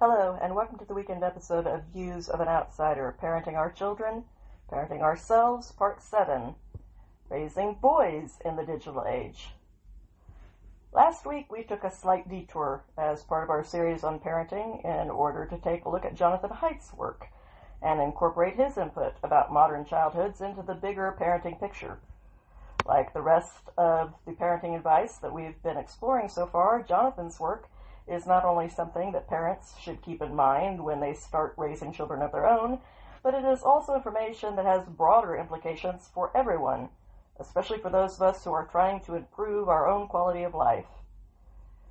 Hello, and welcome to the weekend episode of Views of an Outsider, Parenting Our Children, Parenting Ourselves, Part 7, Raising Boys in the Digital Age. Last week we took a slight detour as part of our series on parenting in order to take a look at Jonathan Haidt's work and incorporate his input about modern childhoods into the bigger parenting picture. Like the rest of the parenting advice that we've been exploring so far, Jonathan's work is not only something that parents should keep in mind when they start raising children of their own, but it is also information that has broader implications for everyone, especially for those of us who are trying to improve our own quality of life.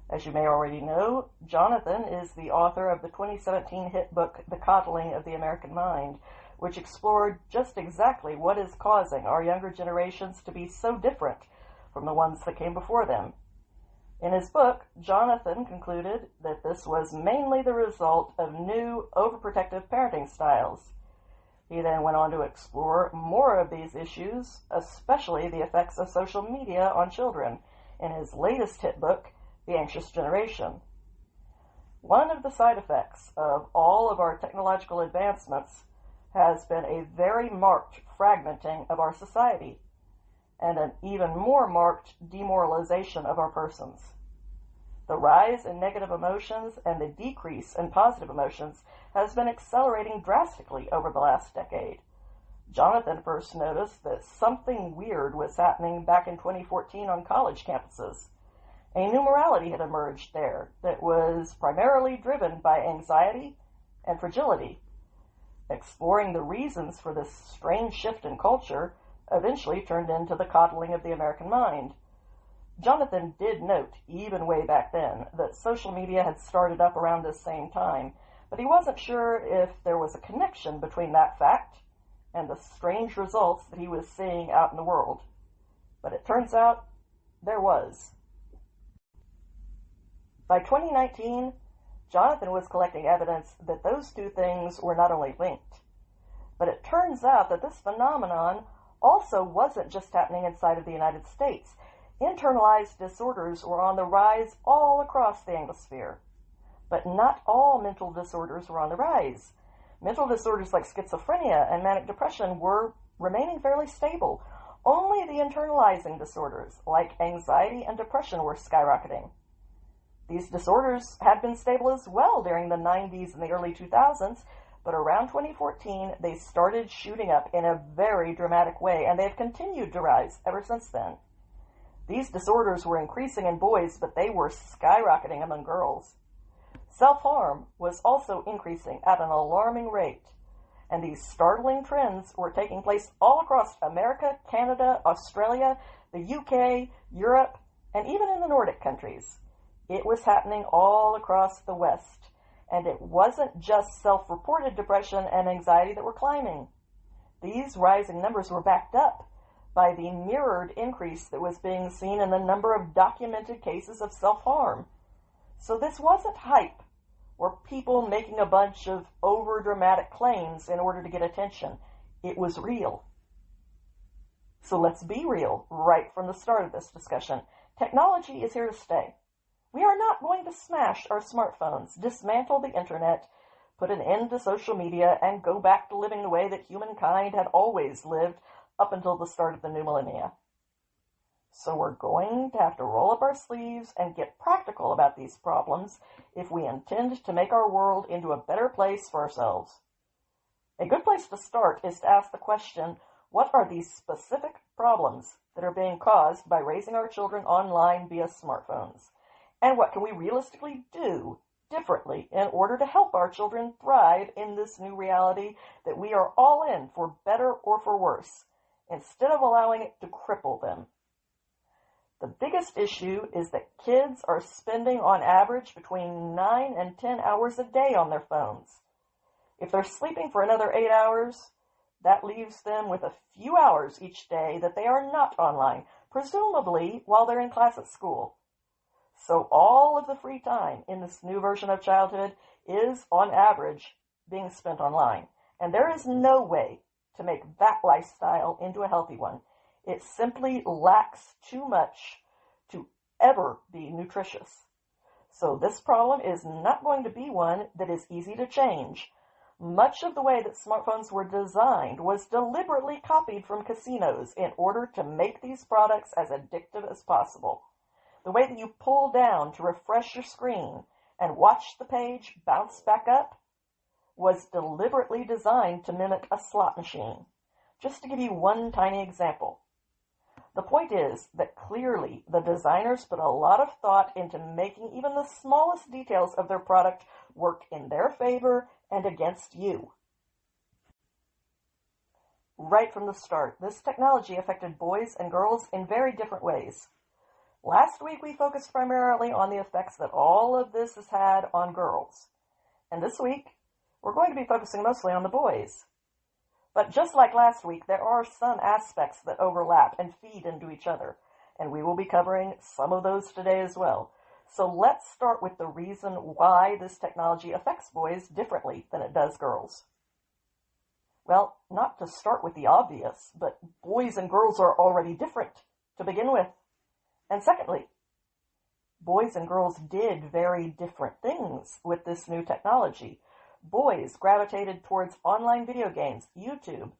As you may already know, Jonathan is the author of the 2017 hit book, The Coddling of the American Mind, which explored just exactly what is causing our younger generations to be so different from the ones that came before them. In his book, Jonathan concluded that this was mainly the result of new, overprotective parenting styles. He then went on to explore more of these issues, especially the effects of social media on children, in his latest hit book, The Anxious Generation. One of the side effects of all of our technological advancements has been a very marked fragmenting of our society, and an even more marked demoralization of our persons. The rise in negative emotions and the decrease in positive emotions has been accelerating drastically over the last decade. Jonathan first noticed that something weird was happening back in 2014 on college campuses. A new morality had emerged there that was primarily driven by anxiety and fragility. Exploring the reasons for this strange shift in culture eventually turned into the coddling of the American mind. Jonathan did note, even way back then, that social media had started up around this same time, but he wasn't sure if there was a connection between that fact and the strange results that he was seeing out in the world. But it turns out there was. By 2019, Jonathan was collecting evidence that those two things were not only linked, but it turns out that this phenomenon also wasn't just happening inside of the United States. Internalized disorders were on the rise all across the Anglosphere. But not all mental disorders were on the rise. Mental disorders like schizophrenia and manic depression were remaining fairly stable. Only the internalizing disorders like anxiety and depression were skyrocketing. These disorders had been stable as well during the 90s and the early 2000s, but around 2014, they started shooting up in a very dramatic way, and they've continued to rise ever since then. These disorders were increasing in boys, but they were skyrocketing among girls. Self-harm was also increasing at an alarming rate, and these startling trends were taking place all across America, Canada, Australia, the UK, Europe, and even in the Nordic countries. It was happening all across the West. And it wasn't just self-reported depression and anxiety that were climbing. These rising numbers were backed up by the mirrored increase that was being seen in the number of documented cases of self-harm. So this wasn't hype, or people making a bunch of over-dramatic claims in order to get attention. It was real. So let's be real right from the start of this discussion. Technology is here to stay. We are not going to smash our smartphones, dismantle the internet, put an end to social media, and go back to living the way that humankind had always lived up until the start of the new millennia. So we're going to have to roll up our sleeves and get practical about these problems if we intend to make our world into a better place for ourselves. A good place to start is to ask the question, what are these specific problems that are being caused by raising our children online via smartphones? And what can we realistically do differently in order to help our children thrive in this new reality that we are all in, for better or for worse, instead of allowing it to cripple them? The biggest issue is that kids are spending on average between 9 and 10 hours a day on their phones. If they're sleeping for another 8 hours, that leaves them with a few hours each day that they are not online, presumably while they're in class at school. So all of the free time in this new version of childhood is, on average, being spent online. And there is no way to make that lifestyle into a healthy one. It simply lacks too much to ever be nutritious. So this problem is not going to be one that is easy to change. Much of the way that smartphones were designed was deliberately copied from casinos in order to make these products as addictive as possible. The way that you pull down to refresh your screen and watch the page bounce back up was deliberately designed to mimic a slot machine. Just to give you one tiny example. The point is that clearly the designers put a lot of thought into making even the smallest details of their product work in their favor and against you. Right from the start, this technology affected boys and girls in very different ways. Last week we focused primarily on the effects that all of this has had on girls. And this week, we're going to be focusing mostly on the boys. But just like last week, there are some aspects that overlap and feed into each other, and we will be covering some of those today as well. So let's start with the reason why this technology affects boys differently than it does girls. Well, not to start with the obvious, but boys and girls are already different to begin with. And secondly, boys and girls did very different things with this new technology. Boys gravitated towards online video games, YouTube,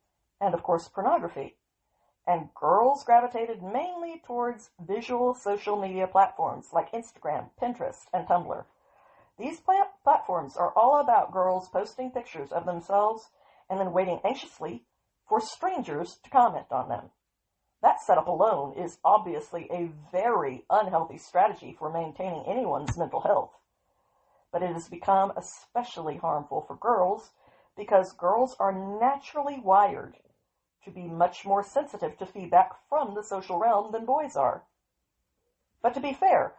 and of course pornography. And girls gravitated mainly towards visual social media platforms like Instagram, Pinterest, and Tumblr. These platforms are all about girls posting pictures of themselves and then waiting anxiously for strangers to comment on them. That setup alone is obviously a very unhealthy strategy for maintaining anyone's mental health. But it has become especially harmful for girls because girls are naturally wired to be much more sensitive to feedback from the social realm than boys are. But to be fair,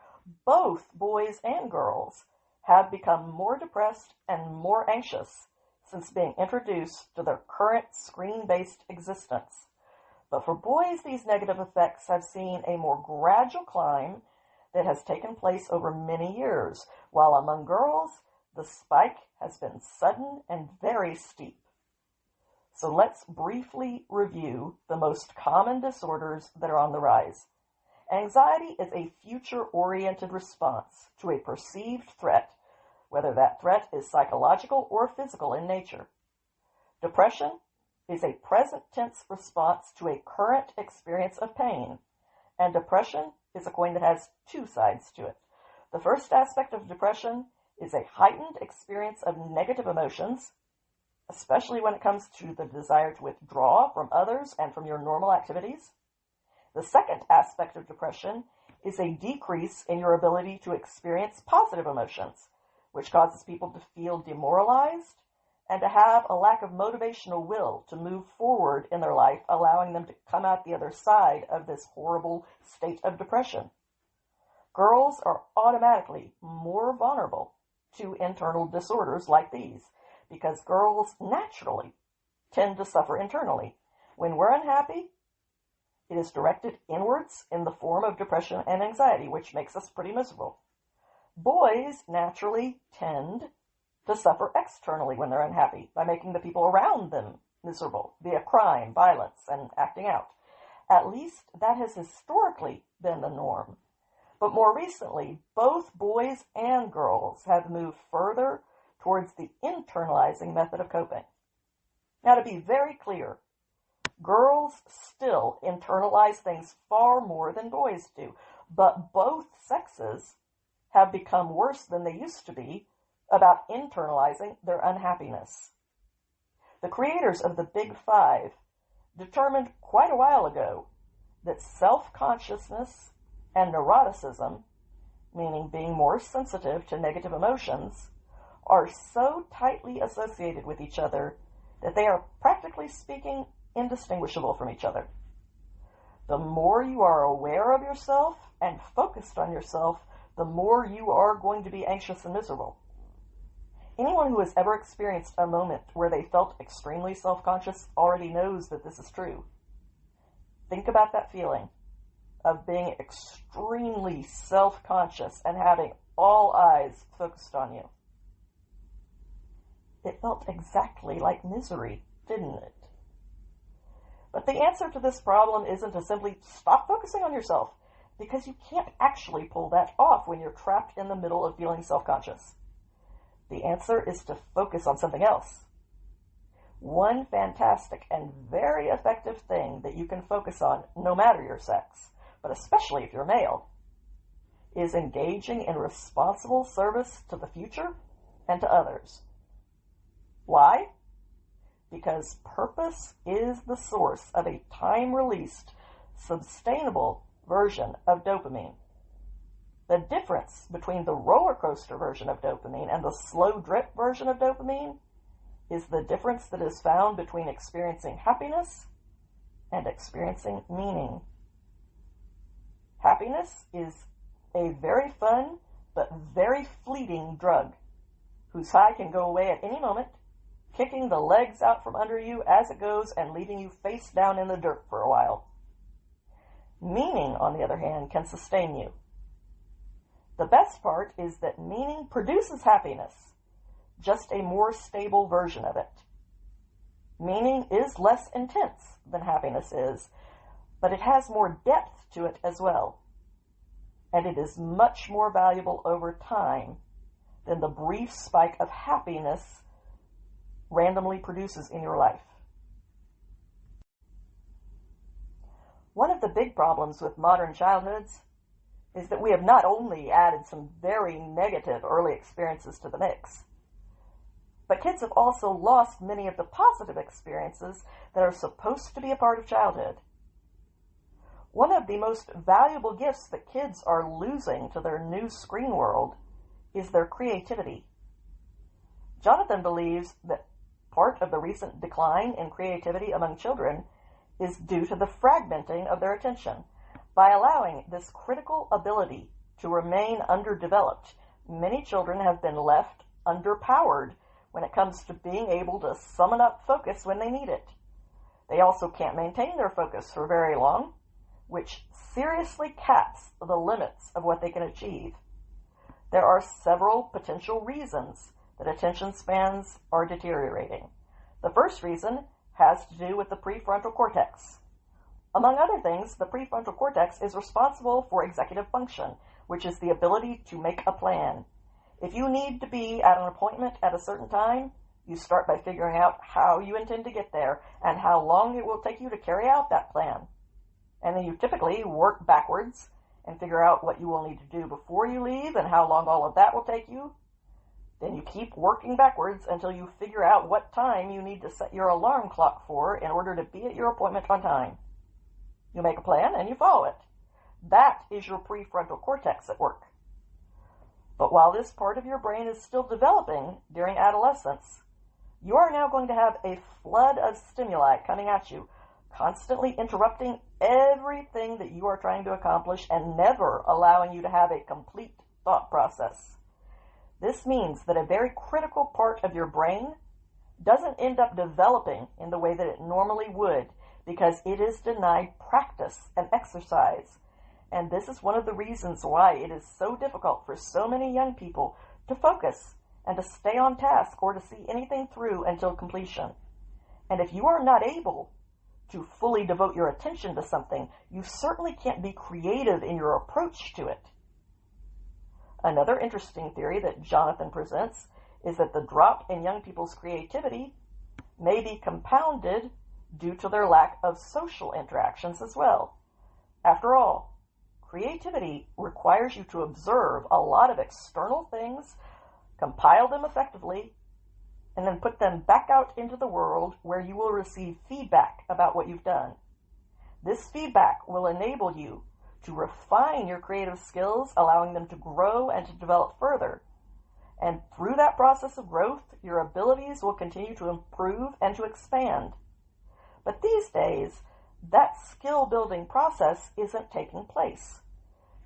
both boys and girls have become more depressed and more anxious since being introduced to their current screen-based existence. But for boys, these negative effects have seen a more gradual climb that has taken place over many years, while among girls, the spike has been sudden and very steep. So let's briefly review the most common disorders that are on the rise. Anxiety is a future-oriented response to a perceived threat, whether that threat is psychological or physical in nature. Depression is a present tense response to a current experience of pain, and depression is a coin that has two sides to it. The first aspect of depression is a heightened experience of negative emotions, especially when it comes to the desire to withdraw from others and from your normal activities. The second aspect of depression is a decrease in your ability to experience positive emotions, which causes people to feel demoralized and to have a lack of motivational will to move forward in their life, allowing them to come out the other side of this horrible state of depression. Girls are automatically more vulnerable to internal disorders like these because girls naturally tend to suffer internally. When we're unhappy, it is directed inwards in the form of depression and anxiety, which makes us pretty miserable. Boys naturally tend to suffer externally when they're unhappy by making the people around them miserable via crime, violence, and acting out. At least that has historically been the norm. But more recently, both boys and girls have moved further towards the internalizing method of coping. Now, to be very clear, girls still internalize things far more than boys do, but both sexes have become worse than they used to be about internalizing their unhappiness. The creators of the Big Five determined quite a while ago that self-consciousness and neuroticism, meaning being more sensitive to negative emotions, are so tightly associated with each other that they are, practically speaking, indistinguishable from each other. The more you are aware of yourself and focused on yourself, the more you are going to be anxious and miserable. Anyone who has ever experienced a moment where they felt extremely self-conscious already knows that this is true. Think about that feeling of being extremely self-conscious and having all eyes focused on you. It felt exactly like misery, didn't it? But the answer to this problem isn't to simply stop focusing on yourself because you can't actually pull that off when you're trapped in the middle of feeling self-conscious. The answer is to focus on something else. One fantastic and very effective thing that you can focus on, no matter your sex, but especially if you're male, is engaging in responsible service to the future and to others. Why? Because purpose is the source of a time-released, sustainable version of dopamine. The difference between the roller coaster version of dopamine and the slow drip version of dopamine is the difference that is found between experiencing happiness and experiencing meaning. Happiness is a very fun but very fleeting drug whose high can go away at any moment, kicking the legs out from under you as it goes and leaving you face down in the dirt for a while. Meaning, on the other hand, can sustain you. The best part is that meaning produces happiness, just a more stable version of it. Meaning is less intense than happiness is, but it has more depth to it as well. And it is much more valuable over time than the brief spike of happiness randomly produces in your life. One of the big problems with modern childhoods is that we have not only added some very negative early experiences to the mix, but kids have also lost many of the positive experiences that are supposed to be a part of childhood. One of the most valuable gifts that kids are losing to their new screen world is their creativity. Jonathan believes that part of the recent decline in creativity among children is due to the fragmenting of their attention. By allowing this critical ability to remain underdeveloped, many children have been left underpowered when it comes to being able to summon up focus when they need it. They also can't maintain their focus for very long, which seriously caps the limits of what they can achieve. There are several potential reasons that attention spans are deteriorating. The first reason has to do with the prefrontal cortex. Among other things, the prefrontal cortex is responsible for executive function, which is the ability to make a plan. If you need to be at an appointment at a certain time, you start by figuring out how you intend to get there and how long it will take you to carry out that plan. And then you typically work backwards and figure out what you will need to do before you leave and how long all of that will take you. Then you keep working backwards until you figure out what time you need to set your alarm clock for in order to be at your appointment on time. You make a plan and you follow it. That is your prefrontal cortex at work. But while this part of your brain is still developing during adolescence, you are now going to have a flood of stimuli coming at you, constantly interrupting everything that you are trying to accomplish and never allowing you to have a complete thought process. This means that a very critical part of your brain doesn't end up developing in the way that it normally would because it is denied practice and exercise. And this is one of the reasons why it is so difficult for so many young people to focus and to stay on task or to see anything through until completion. And if you are not able to fully devote your attention to something, you certainly can't be creative in your approach to it. Another interesting theory that Jonathan presents is that the drop in young people's creativity may be compounded due to their lack of social interactions as well. After all, creativity requires you to observe a lot of external things, compile them effectively, and then put them back out into the world where you will receive feedback about what you've done. This feedback will enable you to refine your creative skills, allowing them to grow and to develop further. And through that process of growth, your abilities will continue to improve and to expand. But these days, that skill-building process isn't taking place.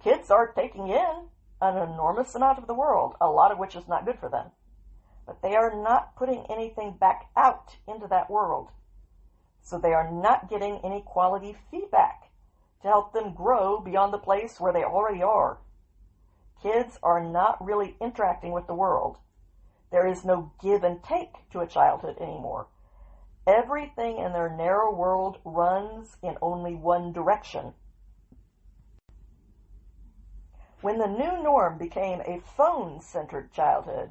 Kids are taking in an enormous amount of the world, a lot of which is not good for them. But they are not putting anything back out into that world. So they are not getting any quality feedback to help them grow beyond the place where they already are. Kids are not really interacting with the world. There is no give and take to a childhood anymore. Everything in their narrow world runs in only one direction. When the new norm became a phone-centered childhood,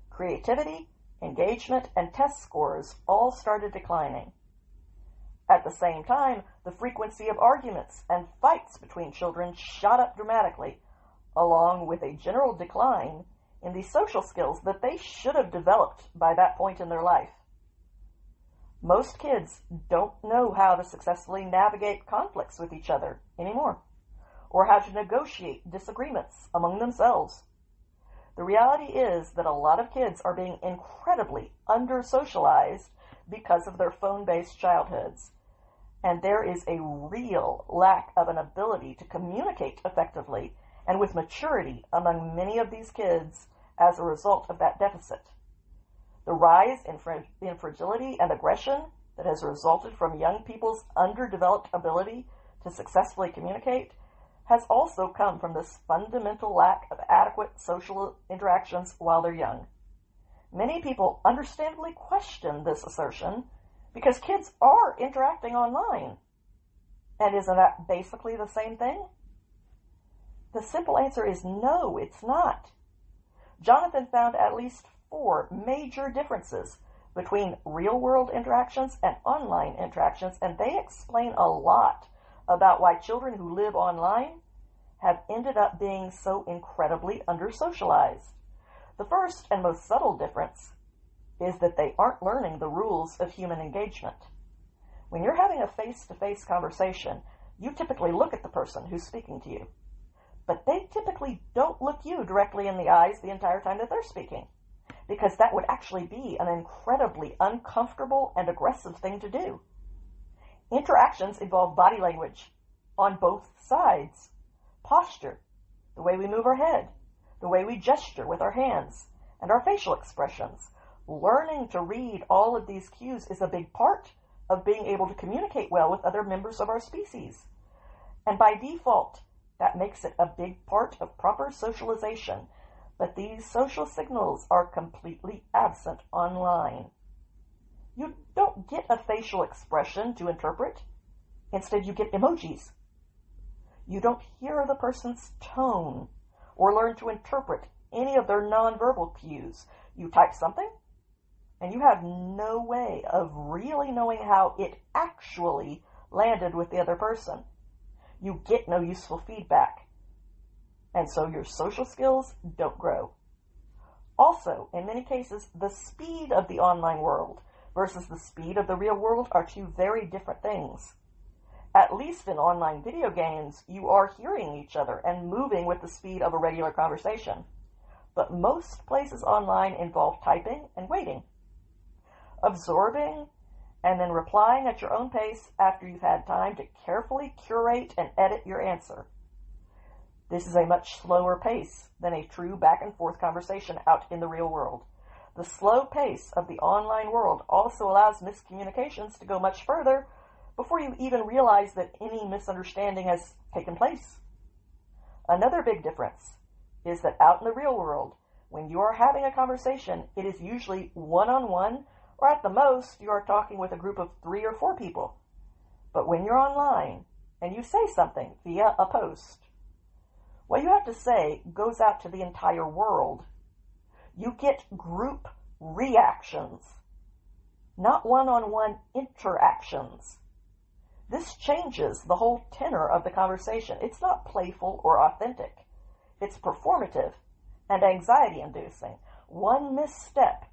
creativity, engagement, and test scores all started declining. At the same time, the frequency of arguments and fights between children shot up dramatically, along with a general decline in the social skills that they should have developed by that point in their life. Most kids don't know how to successfully navigate conflicts with each other anymore, or how to negotiate disagreements among themselves. The reality is that a lot of kids are being incredibly under-socialized because of their phone-based childhoods, and there is a real lack of an ability to communicate effectively and with maturity among many of these kids as a result of that deficit. The rise in fragility and aggression that has resulted from young people's underdeveloped ability to successfully communicate has also come from this fundamental lack of adequate social interactions while they're young. Many people understandably question this assertion because kids are interacting online. And isn't that basically the same thing? The simple answer is no, it's not. Jonathan found at least 4 major differences between real-world interactions and online interactions, and they explain a lot about why children who live online have ended up being so incredibly under-socialized. The first and most subtle difference is that they aren't learning the rules of human engagement. When you're having a face-to-face conversation, you typically look at the person who's speaking to you, but they typically don't look you directly in the eyes the entire time that they're speaking, because that would actually be an incredibly uncomfortable and aggressive thing to do. Interactions involve body language on both sides, posture, the way we move our head, the way we gesture with our hands, and our facial expressions. Learning to read all of these cues is a big part of being able to communicate well with other members of our species. And by default, that makes it a big part of proper socialization. But these social signals are completely absent online. You don't get a facial expression to interpret. Instead, you get emojis. You don't hear the person's tone or learn to interpret any of their nonverbal cues. You type something, and you have no way of really knowing how it actually landed with the other person. You get no useful feedback, and so your social skills don't grow. Also, in many cases, the speed of the online world versus the speed of the real world are 2 very different things. At least in online video games, you are hearing each other and moving with the speed of a regular conversation. But most places online involve typing and waiting, absorbing, and then replying at your own pace after you've had time to carefully curate and edit your answer. This is a much slower pace than a true back-and-forth conversation out in the real world. The slow pace of the online world also allows miscommunications to go much further before you even realize that any misunderstanding has taken place. Another big difference is that out in the real world, when you are having a conversation, it is usually one-on-one, or at the most, you are talking with a group of 3 or 4 people. But when you're online and you say something via a post, what you have to say goes out to the entire world. You get group reactions, not one-on-one interactions. This changes the whole tenor of the conversation. It's not playful or authentic. It's performative and anxiety-inducing. One misstep,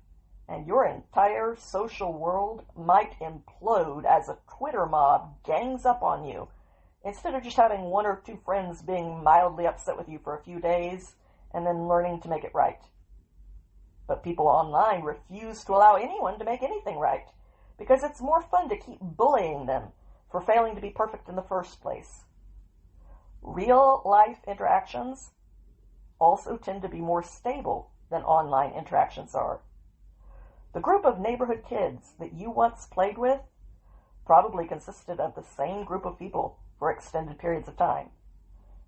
and your entire social world might implode as a Twitter mob gangs up on you, instead of just having 1 or 2 friends being mildly upset with you for a few days and then learning to make it right. But people online refuse to allow anyone to make anything right, because it's more fun to keep bullying them for failing to be perfect in the first place. Real-life interactions also tend to be more stable than online interactions are. The group of neighborhood kids that you once played with probably consisted of the same group of people for extended periods of time.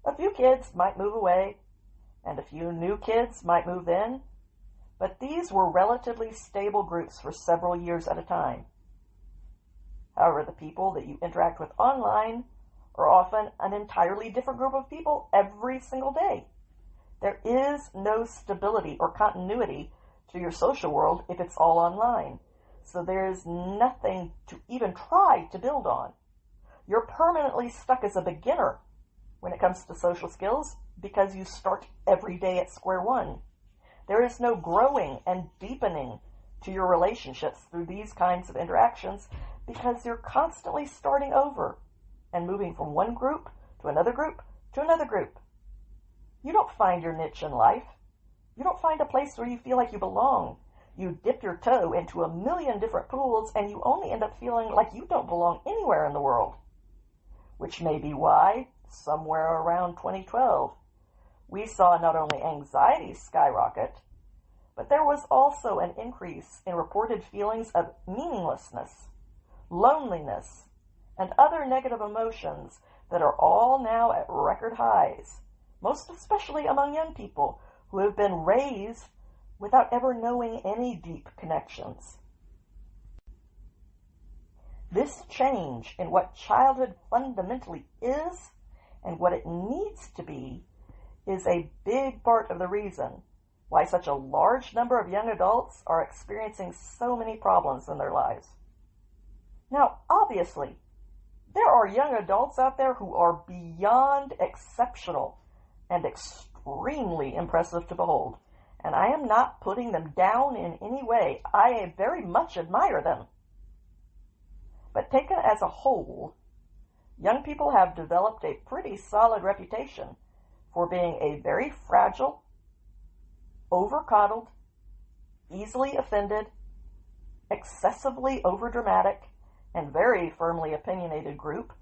A few kids might move away, and a few new kids might move in, but these were relatively stable groups for several years at a time. However, the people that you interact with online are often an entirely different group of people every single day. There is no stability or continuity to your social world if it's all online. So there's nothing to even try to build on. You're permanently stuck as a beginner when it comes to social skills because you start every day at square one. There is no growing and deepening to your relationships through these kinds of interactions because you're constantly starting over and moving from one group to another group to another group. You don't find your niche in life. You don't find a place where you feel like you belong. You dip your toe into a million different pools and you only end up feeling like you don't belong anywhere in the world. Which may be why, somewhere around 2012, we saw not only anxiety skyrocket, but there was also an increase in reported feelings of meaninglessness, loneliness, and other negative emotions that are all now at record highs, most especially among young people who have been raised without ever knowing any deep connections. This change in what childhood fundamentally is and what it needs to be is a big part of the reason why such a large number of young adults are experiencing so many problems in their lives. Now, obviously, there are young adults out there who are beyond exceptional and extremely impressive to behold, and I am not putting them down in any way. I very much admire them. But taken as a whole, young people have developed a pretty solid reputation for being a very fragile, over-coddled, easily offended, excessively overdramatic, and very firmly opinionated group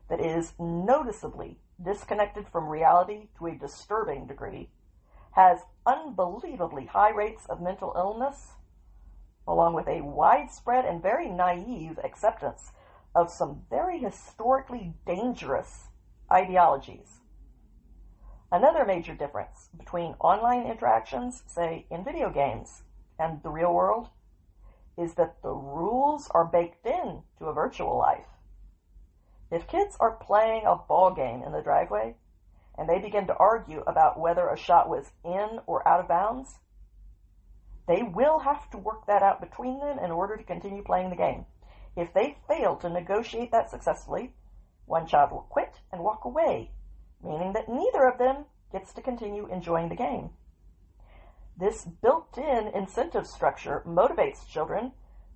that is noticeably disconnected from reality to a disturbing degree, has unbelievably high rates of mental illness, along with a widespread and very naive acceptance of some very historically dangerous ideologies. Another major difference between online interactions, say in video games, and the real world is that the rules are baked in to a virtual life. If kids are playing a ball game in the driveway and they begin to argue about whether a shot was in or out of bounds, they will have to work that out between them in order to continue playing the game. If they fail to negotiate that successfully, one child will quit and walk away, meaning that neither of them gets to continue enjoying the game. This built-in incentive structure motivates children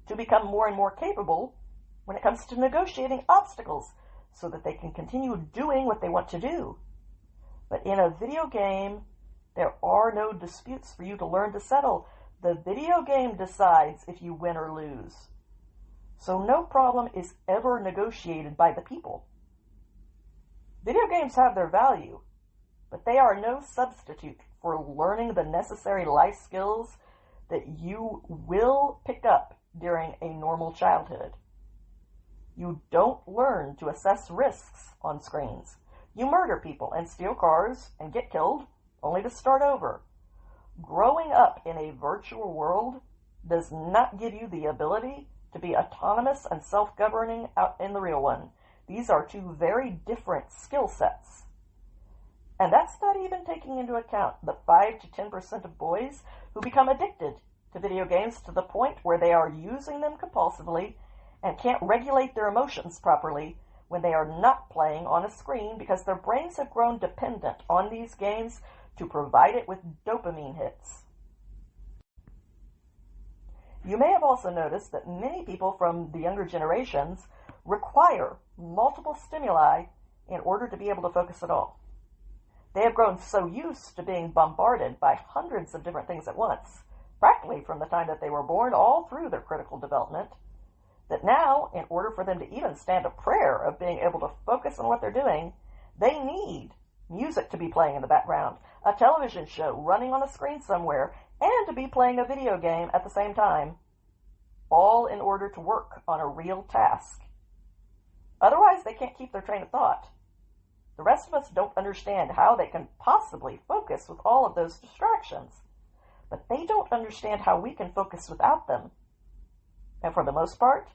to become more and more capable when it comes to negotiating obstacles so that they can continue doing what they want to do. But in a video game, there are no disputes for you to learn to settle. The video game decides if you win or lose. So no problem is ever negotiated by the people. Video games have their value, but they are no substitute for learning the necessary life skills that you will pick up during a normal childhood. You don't learn to assess risks on screens. You murder people and steal cars and get killed, only to start over. Growing up in a virtual world does not give you the ability to be autonomous and self-governing out in the real one. These are two very different skill sets. And that's not even taking into account the 5 to 10% of boys who become addicted to video games to the point where they are using them compulsively and can't regulate their emotions properly when they are not playing on a screen because their brains have grown dependent on these games to provide it with dopamine hits. You may have also noticed that many people from the younger generations require multiple stimuli in order to be able to focus at all. They have grown so used to being bombarded by hundreds of different things at once, practically from the time that they were born all through their critical development, that now, in order for them to even stand a prayer of being able to focus on what they're doing, they need music to be playing in the background, a television show running on a screen somewhere, and to be playing a video game at the same time, all in order to work on a real task. Otherwise, they can't keep their train of thought. The rest of us don't understand how they can possibly focus with all of those distractions, but they don't understand how we can focus without them. And for the most part,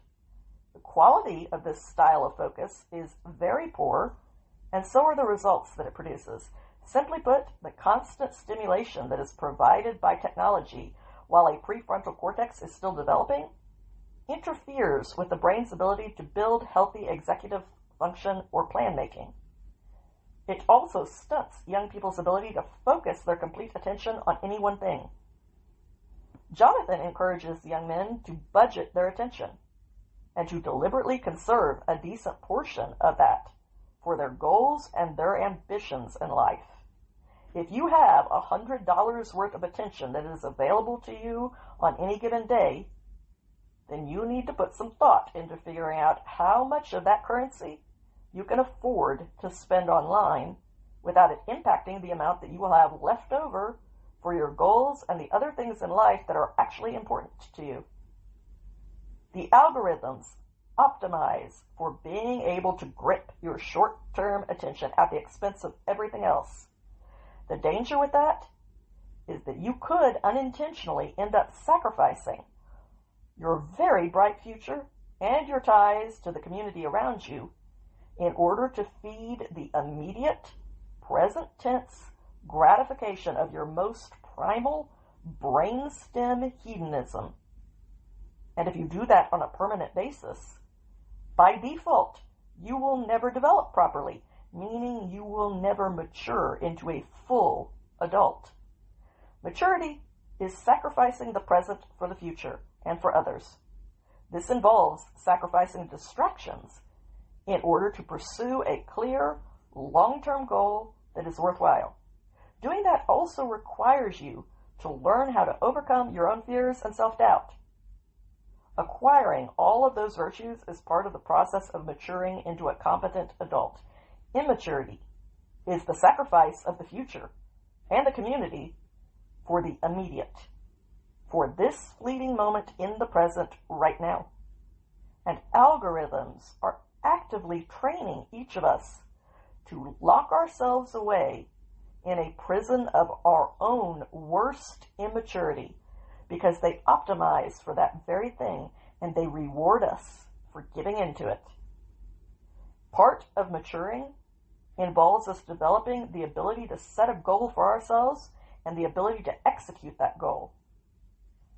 the quality of this style of focus is very poor, and so are the results that it produces. Simply put, the constant stimulation that is provided by technology while a prefrontal cortex is still developing interferes with the brain's ability to build healthy executive function or plan making. It also stunts young people's ability to focus their complete attention on any one thing. Jonathan encourages young men to budget their attention and to deliberately conserve a decent portion of that for their goals and their ambitions in life. If you have $100 worth of attention that is available to you on any given day, then you need to put some thought into figuring out how much of that currency you can afford to spend online without it impacting the amount that you will have left over for your goals and the other things in life that are actually important to you. The algorithms optimize for being able to grip your short-term attention at the expense of everything else. The danger with that is that you could unintentionally end up sacrificing your very bright future and your ties to the community around you in order to feed the immediate, present tense gratification of your most primal brainstem hedonism. And if you do that on a permanent basis, by default, you will never develop properly, meaning you will never mature into a full adult. Maturity is sacrificing the present for the future and for others. This involves sacrificing distractions in order to pursue a clear, long-term goal that is worthwhile. Doing that also requires you to learn how to overcome your own fears and self-doubt. Acquiring all of those virtues is part of the process of maturing into a competent adult. Immaturity is the sacrifice of the future and the community for the immediate, for this fleeting moment in the present right now. And algorithms are actively training each of us to lock ourselves away in a prison of our own worst immaturity because they optimize for that very thing and they reward us for giving into it. Part of maturing involves us developing the ability to set a goal for ourselves and the ability to execute that goal.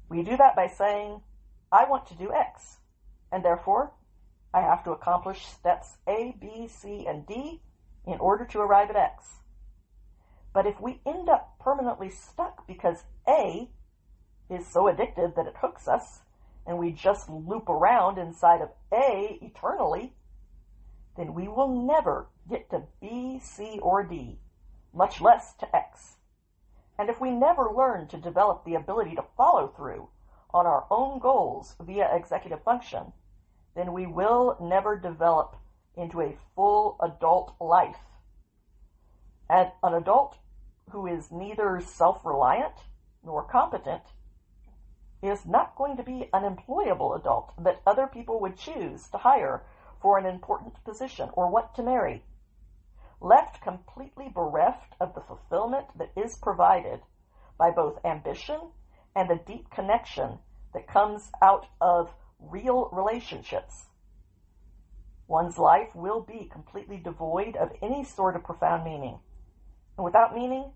We do that by saying, I want to do X, and therefore I have to accomplish steps A, B, C, and D in order to arrive at X. But if we end up permanently stuck because A is so addictive that it hooks us, and we just loop around inside of A eternally, then we will never get to B, C, or D, much less to X. And if we never learn to develop the ability to follow through on our own goals via executive function, then we will never develop into a full adult life. And an adult who is neither self-reliant nor competent is not going to be an employable adult that other people would choose to hire for an important position or want to marry. Left completely bereft of the fulfillment that is provided by both ambition and the deep connection that comes out of real relationships, one's life will be completely devoid of any sort of profound meaning. And without meaning,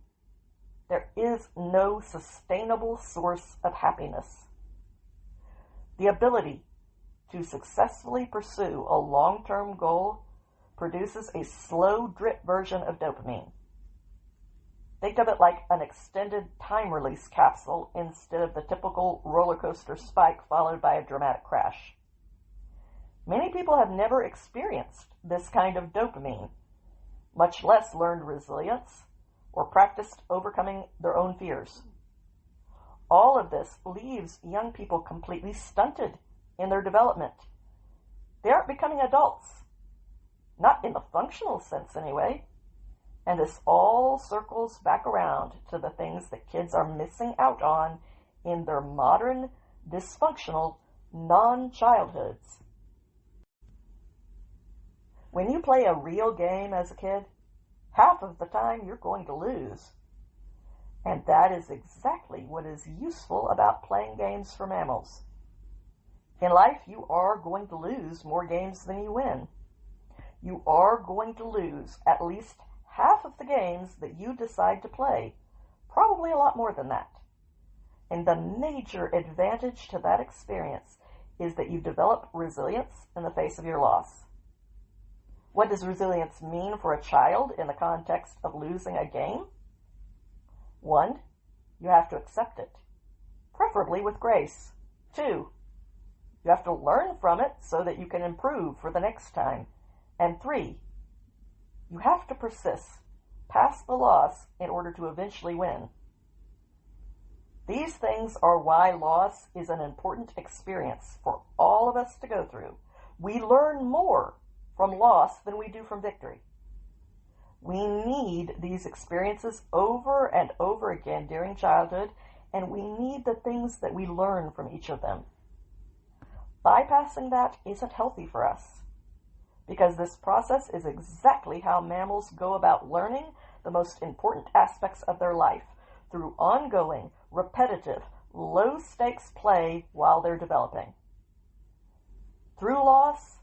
there is no sustainable source of happiness. The ability to successfully pursue a long-term goal produces a slow drip version of dopamine. Think of it like an extended time release capsule instead of the typical roller coaster spike followed by a dramatic crash. Many people have never experienced this kind of dopamine, much less learned resilience or practiced overcoming their own fears. All of this leaves young people completely stunted in their development. They aren't becoming adults, not in the functional sense anyway. And this all circles back around to the things that kids are missing out on in their modern, dysfunctional non-childhoods. When you play a real game as a kid, half of the time you're going to lose. And that is exactly what is useful about playing games for mammals. In life, you are going to lose more games than you win. You are going to lose at least half of the games that you decide to play, probably a lot more than that. And the major advantage to that experience is that you develop resilience in the face of your loss. What does resilience mean for a child in the context of losing a game? 1, you have to accept it, preferably with grace. 2, you have to learn from it so that you can improve for the next time. And 3, you have to persist past the loss in order to eventually win. These things are why loss is an important experience for all of us to go through. We learn more from loss than we do from victory. We need these experiences over and over again during childhood, and we need the things that we learn from each of them. Bypassing that isn't healthy for us, because this process is exactly how mammals go about learning the most important aspects of their life, through ongoing, repetitive, low-stakes play while they're developing. Through loss,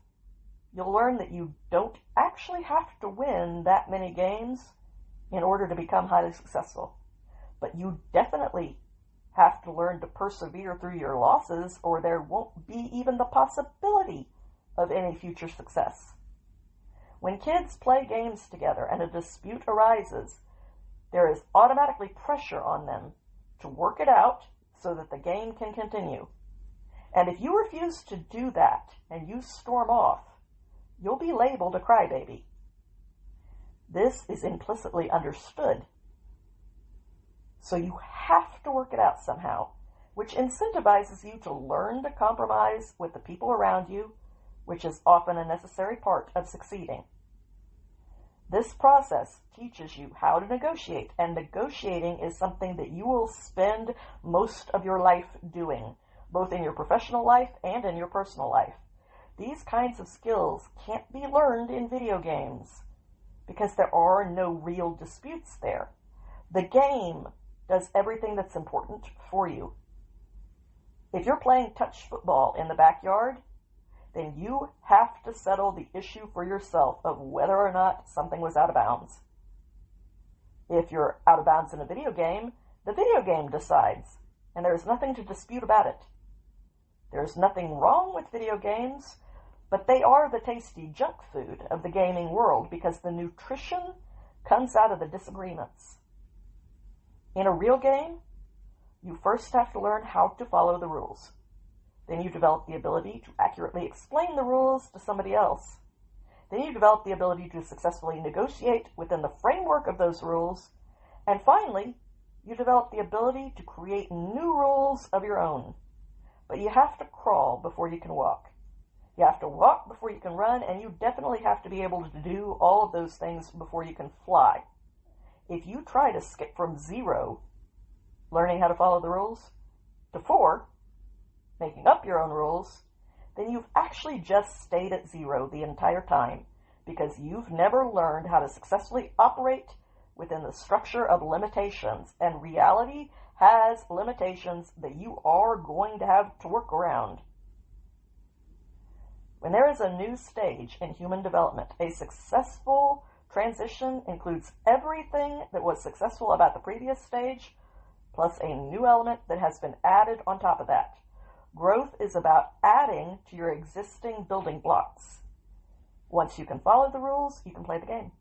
you'll learn that you don't actually have to win that many games in order to become highly successful, but you definitely have to learn to persevere through your losses, or there won't be even the possibility of any future success. When kids play games together and a dispute arises, there is automatically pressure on them to work it out so that the game can continue. And if you refuse to do that and you storm off, you'll be labeled a crybaby. This is implicitly understood. So you have to work it out somehow, which incentivizes you to learn to compromise with the people around you, which is often a necessary part of succeeding. This process teaches you how to negotiate, and negotiating is something that you will spend most of your life doing, both in your professional life and in your personal life. These kinds of skills can't be learned in video games because there are no real disputes there. The game does everything that's important for you. If you're playing touch football in the backyard, then you have to settle the issue for yourself of whether or not something was out of bounds. If you're out of bounds in a video game, the video game decides, and there's nothing to dispute about it. There's nothing wrong with video games, but they are the tasty junk food of the gaming world because the nutrition comes out of the disagreements. In a real game, you first have to learn how to follow the rules. Then you develop the ability to accurately explain the rules to somebody else. Then you develop the ability to successfully negotiate within the framework of those rules. And finally, you develop the ability to create new rules of your own. But you have to crawl before you can walk. You have to walk before you can run, and you definitely have to be able to do all of those things before you can fly. If you try to skip from 0, learning how to follow the rules, to 4, making up your own rules, then you've actually just stayed at 0 the entire time because you've never learned how to successfully operate within the structure of limitations, and reality has limitations that you are going to have to work around. When there is a new stage in human development, a successful transition includes everything that was successful about the previous stage, plus a new element that has been added on top of that. Growth is about adding to your existing building blocks. Once you can follow the rules, you can play the game.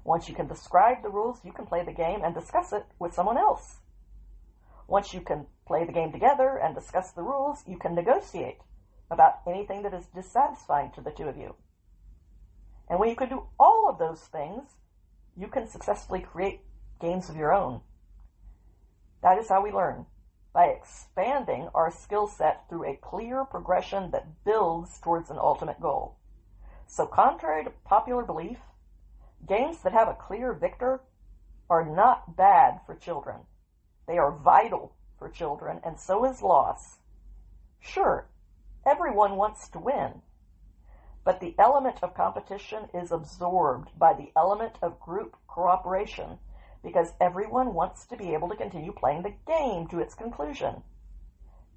Once you can describe the rules, you can play the game and discuss it with someone else. Once you can play the game together and discuss the rules, you can negotiate about anything that is dissatisfying to the two of you. And when you can do all of those things, you can successfully create games of your own. That is how we learn, by expanding our skill set through a clear progression that builds towards an ultimate goal. So contrary to popular belief, games that have a clear victor are not bad for children. They are vital for children, and so is loss. Sure, everyone wants to win, but the element of competition is absorbed by the element of group cooperation because everyone wants to be able to continue playing the game to its conclusion.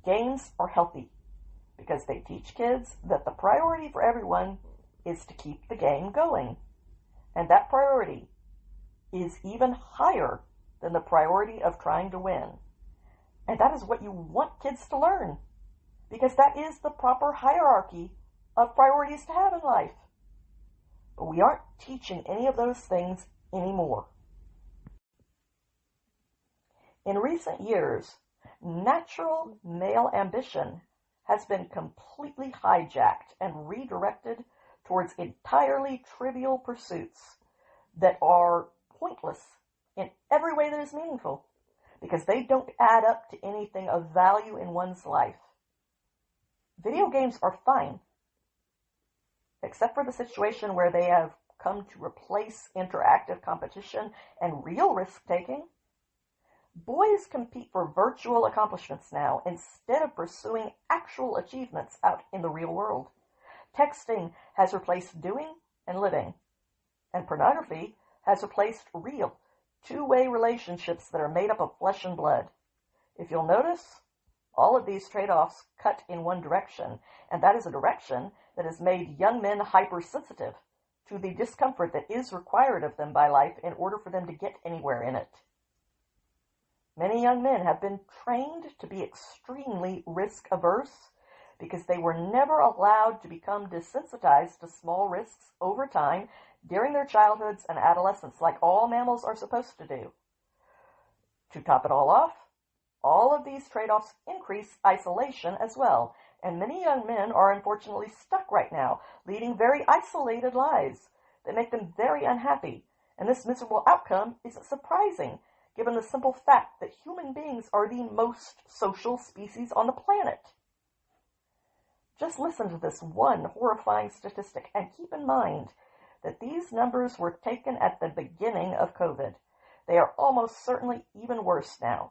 Games are healthy because they teach kids that the priority for everyone is to keep the game going. And that priority is even higher than the priority of trying to win. And that is what you want kids to learn, because that is the proper hierarchy of priorities to have in life. But we aren't teaching any of those things anymore. In recent years, natural male ambition has been completely hijacked and redirected towards entirely trivial pursuits that are pointless in every way that is meaningful, because they don't add up to anything of value in one's life. Video games are fine, except for the situation where they have come to replace interactive competition and real risk-taking. Boys compete for virtual accomplishments now instead of pursuing actual achievements out in the real world. Texting has replaced doing and living, and pornography has replaced real, two-way relationships that are made up of flesh and blood. If you'll notice, all of these trade-offs cut in one direction, and that is a direction that has made young men hypersensitive to the discomfort that is required of them by life in order for them to get anywhere in it. Many young men have been trained to be extremely risk-averse because they were never allowed to become desensitized to small risks over time during their childhoods and adolescence, like all mammals are supposed to do. To top it all off, all of these trade-offs increase isolation as well, and many young men are unfortunately stuck right now, leading very isolated lives that make them very unhappy, and this miserable outcome isn't surprising, given the simple fact that human beings are the most social species on the planet. Just listen to this one horrifying statistic and keep in mind that these numbers were taken at the beginning of COVID. They are almost certainly even worse now.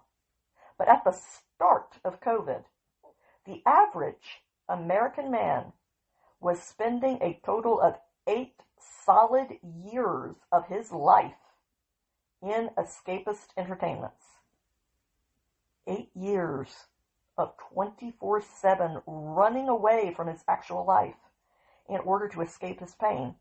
But at the start of COVID, the average American man was spending a total of 8 solid years of his life in escapist entertainments. 8 years of 24/7 running away from his actual life in order to escape his pain.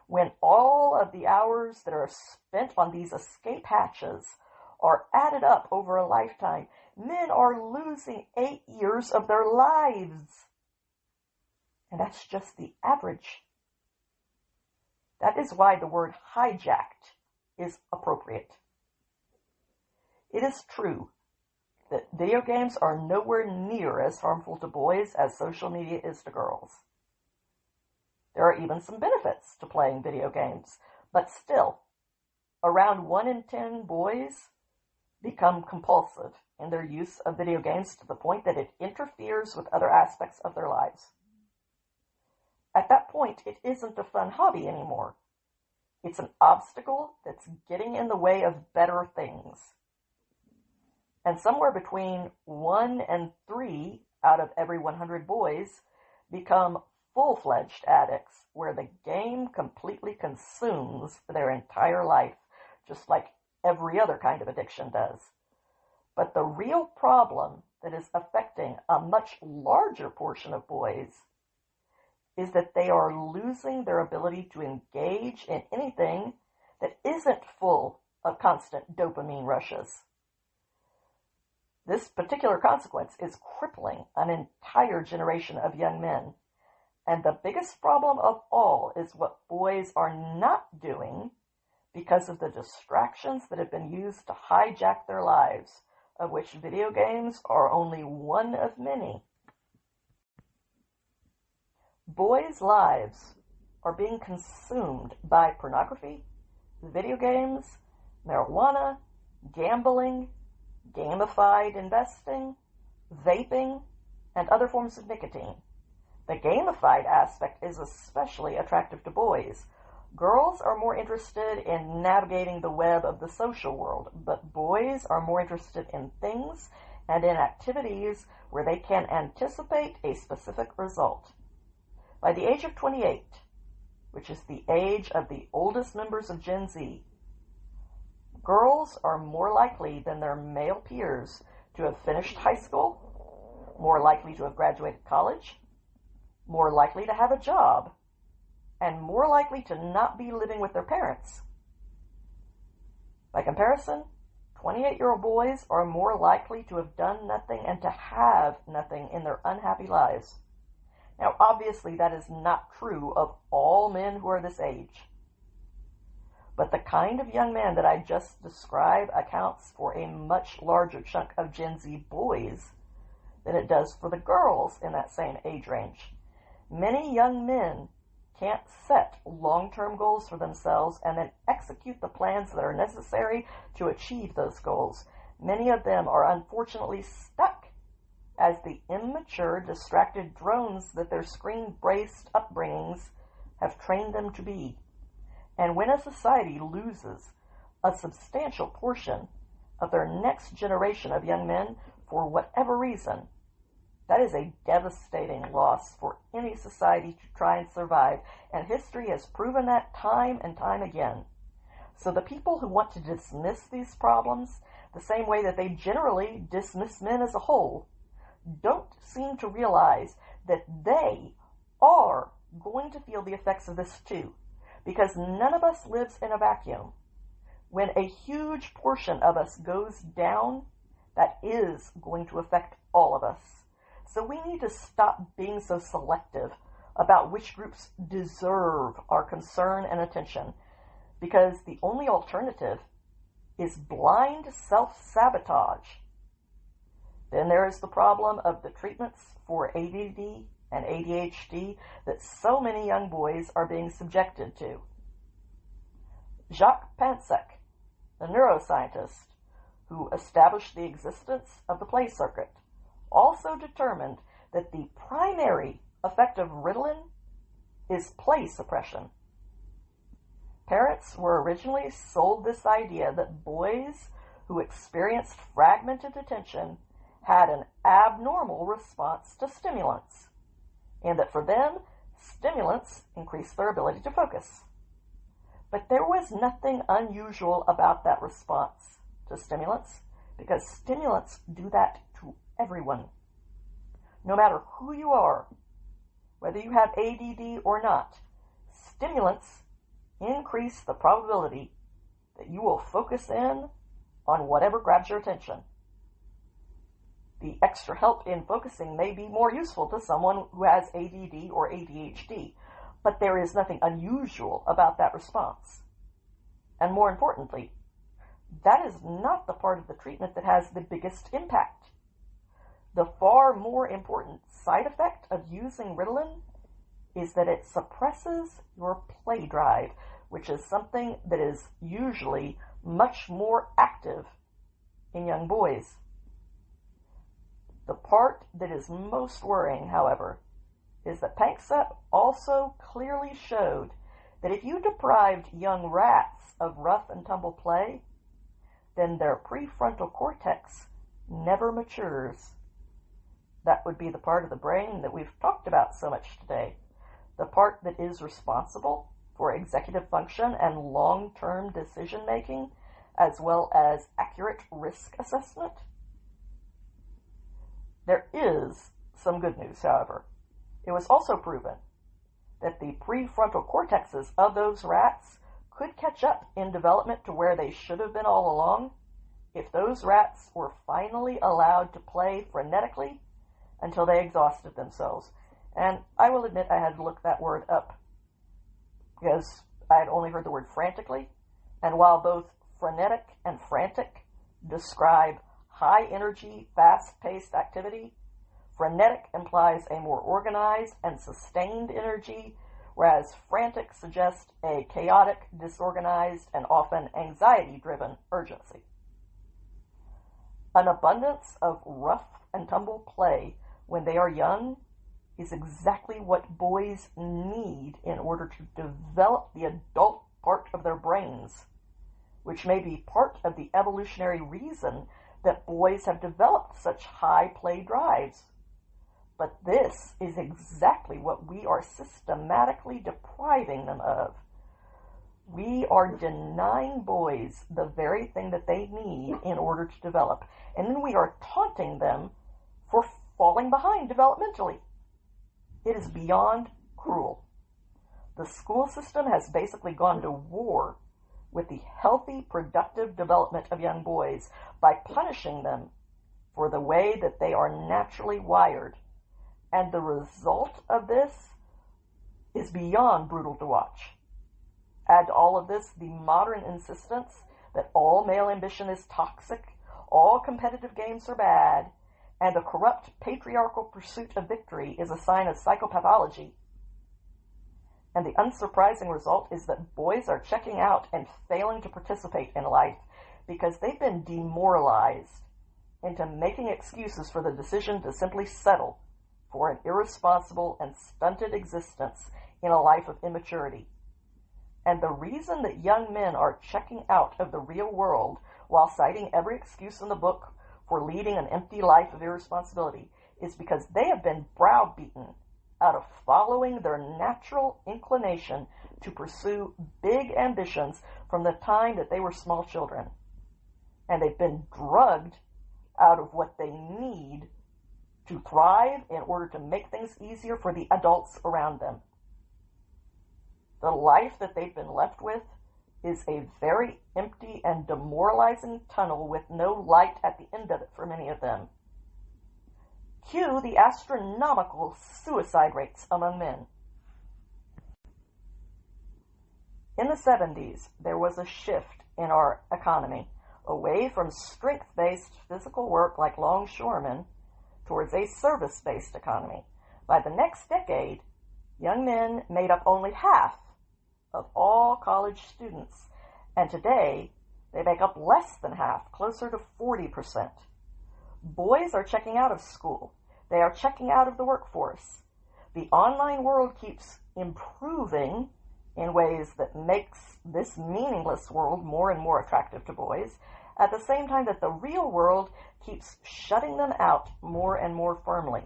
When all of the hours that are spent on these escape hatches are added up over a lifetime, men are losing 8 years of their lives. And that's just the average. That is why the word hijacked is appropriate. It is true that video games are nowhere near as harmful to boys as social media is to girls. There are even some benefits to playing video games, but still, around 1 in 10 boys become compulsive in their use of video games to the point that it interferes with other aspects of their lives. At that point, it isn't a fun hobby anymore. It's an obstacle that's getting in the way of better things. And somewhere between 1 and 3 out of every 100 boys become full-fledged addicts, where the game completely consumes their entire life, just like every other kind of addiction does. But the real problem that is affecting a much larger portion of boys is that they are losing their ability to engage in anything that isn't full of constant dopamine rushes. This particular consequence is crippling an entire generation of young men. And the biggest problem of all is what boys are not doing because of the distractions that have been used to hijack their lives, of which video games are only one of many. Boys' lives are being consumed by pornography, video games, marijuana, gambling, gamified investing, vaping, and other forms of nicotine. The gamified aspect is especially attractive to boys. Girls are more interested in navigating the web of the social world, but boys are more interested in things and in activities where they can anticipate a specific result. By the age of 28, which is the age of the oldest members of Gen Z, girls are more likely than their male peers to have finished high school, more likely to have graduated college, more likely to have a job, and more likely to not be living with their parents. By comparison, 28-year-old boys are more likely to have done nothing and to have nothing in their unhappy lives. Now, obviously, that is not true of all men who are this age. But the kind of young man that I just described accounts for a much larger chunk of Gen Z boys than it does for the girls in that same age range. Many young men can't set long-term goals for themselves and then execute the plans that are necessary to achieve those goals. Many of them are unfortunately stuck as the immature, distracted drones that their screen-braced upbringings have trained them to be. And when a society loses a substantial portion of their next generation of young men for whatever reason, that is a devastating loss for any society to try and survive, and history has proven that time and time again. So the people who want to dismiss these problems, the same way that they generally dismiss men as a whole, don't seem to realize that they are going to feel the effects of this too, because none of us lives in a vacuum. When a huge portion of us goes down, that is going to affect all of us. So we need to stop being so selective about which groups deserve our concern and attention, because the only alternative is blind self-sabotage. Then there is the problem of the treatments for ADD and ADHD that so many young boys are being subjected to. Jacques Pansek, the neuroscientist who established the existence of the play circuit, also determined that the primary effect of Ritalin is play suppression. Parents were originally sold this idea that boys who experienced fragmented attention had an abnormal response to stimulants, and that for them, stimulants increased their ability to focus. But there was nothing unusual about that response to stimulants, because stimulants do that to everyone. No matter who you are, whether you have ADD or not, stimulants increase the probability that you will focus in on whatever grabs your attention. The extra help in focusing may be more useful to someone who has ADD or ADHD, but there is nothing unusual about that response. And more importantly, that is not the part of the treatment that has the biggest impact. The far more important side effect of using Ritalin is that it suppresses your play drive, which is something that is usually much more active in young boys. The part that is most worrying, however, is that Panksepp also clearly showed that if you deprived young rats of rough and tumble play, then their prefrontal cortex never matures. That would be the part of the brain that we've talked about so much today, the part that is responsible for executive function and long-term decision-making, as well as accurate risk assessment. There is some good news, however. It was also proven that the prefrontal cortexes of those rats could catch up in development to where they should have been all along if those rats were finally allowed to play frenetically until they exhausted themselves. And I will admit I had to look that word up because I had only heard the word frantically. And while both frenetic and frantic describe high-energy, fast-paced activity, frenetic implies a more organized and sustained energy, whereas frantic suggests a chaotic, disorganized, and often anxiety-driven urgency. An abundance of rough and tumble play when they are young is exactly what boys need in order to develop the adult part of their brains, which may be part of the evolutionary reason that boys have developed such high play drives. But this is exactly what we are systematically depriving them of. We are denying boys the very thing that they need in order to develop, and then we are taunting them for falling behind developmentally. It is beyond cruel. The school system has basically gone to war with the healthy, productive development of young boys by punishing them for the way that they are naturally wired. And the result of this is beyond brutal to watch. Add to all of this the modern insistence that all male ambition is toxic, all competitive games are bad, and the corrupt patriarchal pursuit of victory is a sign of psychopathology. And the unsurprising result is that boys are checking out and failing to participate in life because they've been demoralized into making excuses for the decision to simply settle for an irresponsible and stunted existence in a life of immaturity. And the reason that young men are checking out of the real world while citing every excuse in the book for leading an empty life of irresponsibility is because they have been browbeaten out of following their natural inclination to pursue big ambitions from the time that they were small children. And they've been drugged out of what they need to thrive in order to make things easier for the adults around them. The life that they've been left with is a very empty and demoralizing tunnel with no light at the end of it for many of them. Cue the astronomical suicide rates among men. In the 70s, there was a shift in our economy away from strength-based physical work like longshoremen towards a service-based economy. By the next decade, young men made up only half of all college students, and today they make up less than half, closer to 40%. Boys are checking out of school. They are checking out of the workforce. The online world keeps improving in ways that makes this meaningless world more and more attractive to boys, at the same time that the real world keeps shutting them out more and more firmly.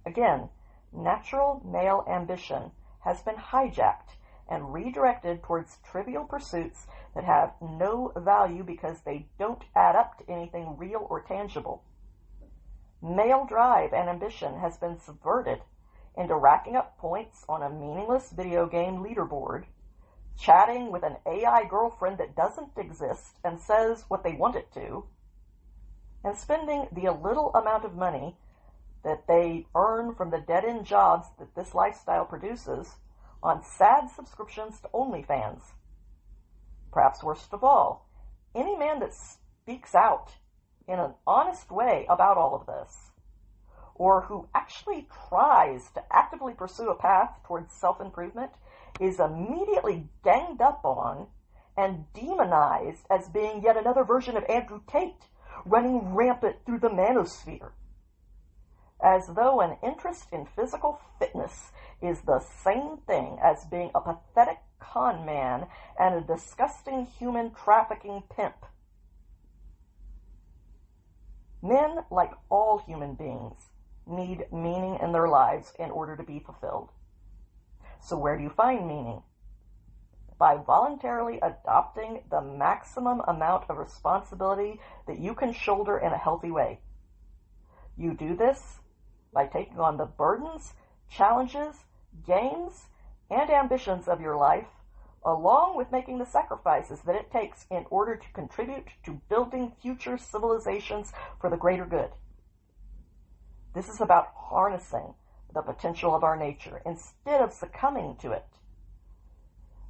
Again, natural male ambition has been hijacked and redirected towards trivial pursuits that have no value because they don't add up to anything real or tangible. Male drive and ambition has been subverted into racking up points on a meaningless video game leaderboard, chatting with an AI girlfriend that doesn't exist and says what they want it to, and spending the little amount of money that they earn from the dead-end jobs that this lifestyle produces on sad subscriptions to OnlyFans. Perhaps worst of all, any man that speaks out in an honest way about all of this, or who actually tries to actively pursue a path towards self-improvement, is immediately ganged up on and demonized as being yet another version of Andrew Tate, running rampant through the manosphere. As though an interest in physical fitness is the same thing as being a pathetic con man and a disgusting human trafficking pimp. Men, like all human beings, need meaning in their lives in order to be fulfilled. So where do you find meaning? By voluntarily adopting the maximum amount of responsibility that you can shoulder in a healthy way. You do this by taking on the burdens, challenges, gains, and ambitions of your life, along with making the sacrifices that it takes in order to contribute to building future civilizations for the greater good. This is about harnessing the potential of our nature instead of succumbing to it.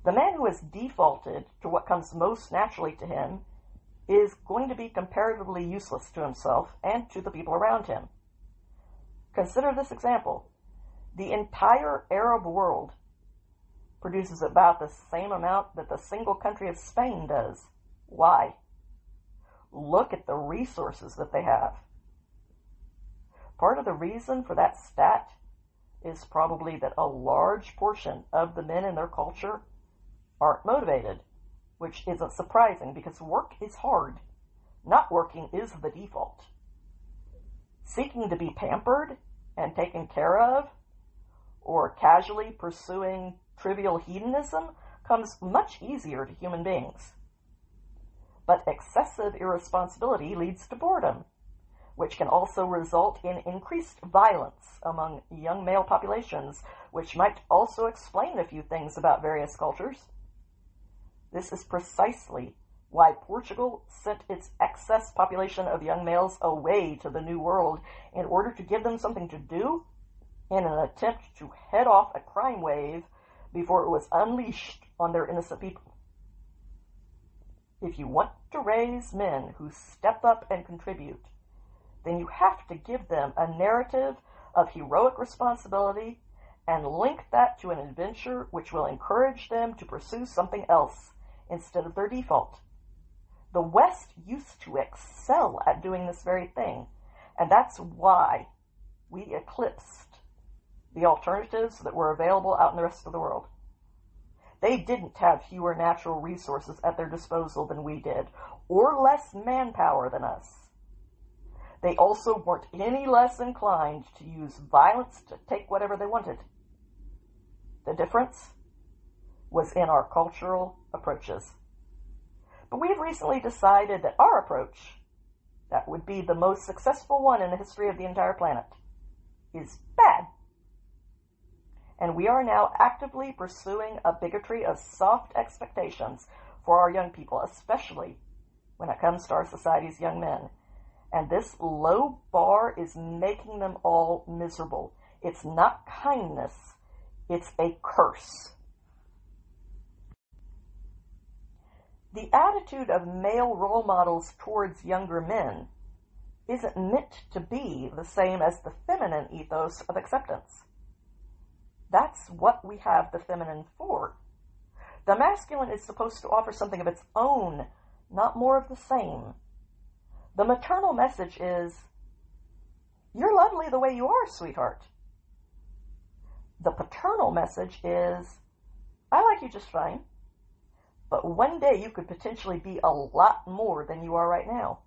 The man who has defaulted to what comes most naturally to him is going to be comparatively useless to himself and to the people around him. Consider this example. The entire Arab world produces about the same amount that the single country of Spain does. Why? Look at the resources that they have. Part of the reason for that stat is probably that a large portion of the men in their culture aren't motivated, which isn't surprising because work is hard. Not working is the default. Seeking to be pampered and taken care of, or casually pursuing trivial hedonism, comes much easier to human beings. But excessive irresponsibility leads to boredom, which can also result in increased violence among young male populations, which might also explain a few things about various cultures. This is precisely why Portugal sent its excess population of young males away to the New World in order to give them something to do in an attempt to head off a crime wave before it was unleashed on their innocent people. If you want to raise men who step up and contribute, then you have to give them a narrative of heroic responsibility and link that to an adventure which will encourage them to pursue something else instead of their default. The West used to excel at doing this very thing, and that's why we eclipsed the alternatives that were available out in the rest of the world. They didn't have fewer natural resources at their disposal than we did, or less manpower than us. They also weren't any less inclined to use violence to take whatever they wanted. The difference was in our cultural approaches. But we have recently decided that our approach, that would be the most successful one in the history of the entire planet, is bad. And we are now actively pursuing a bigotry of soft expectations for our young people, especially when it comes to our society's young men. And this low bar is making them all miserable. It's not kindness, it's a curse. The attitude of male role models towards younger men isn't meant to be the same as the feminine ethos of acceptance. That's what we have the feminine for. The masculine is supposed to offer something of its own, not more of the same. The maternal message is, you're lovely the way you are, sweetheart. The paternal message is, I like you just fine, but one day you could potentially be a lot more than you are right now.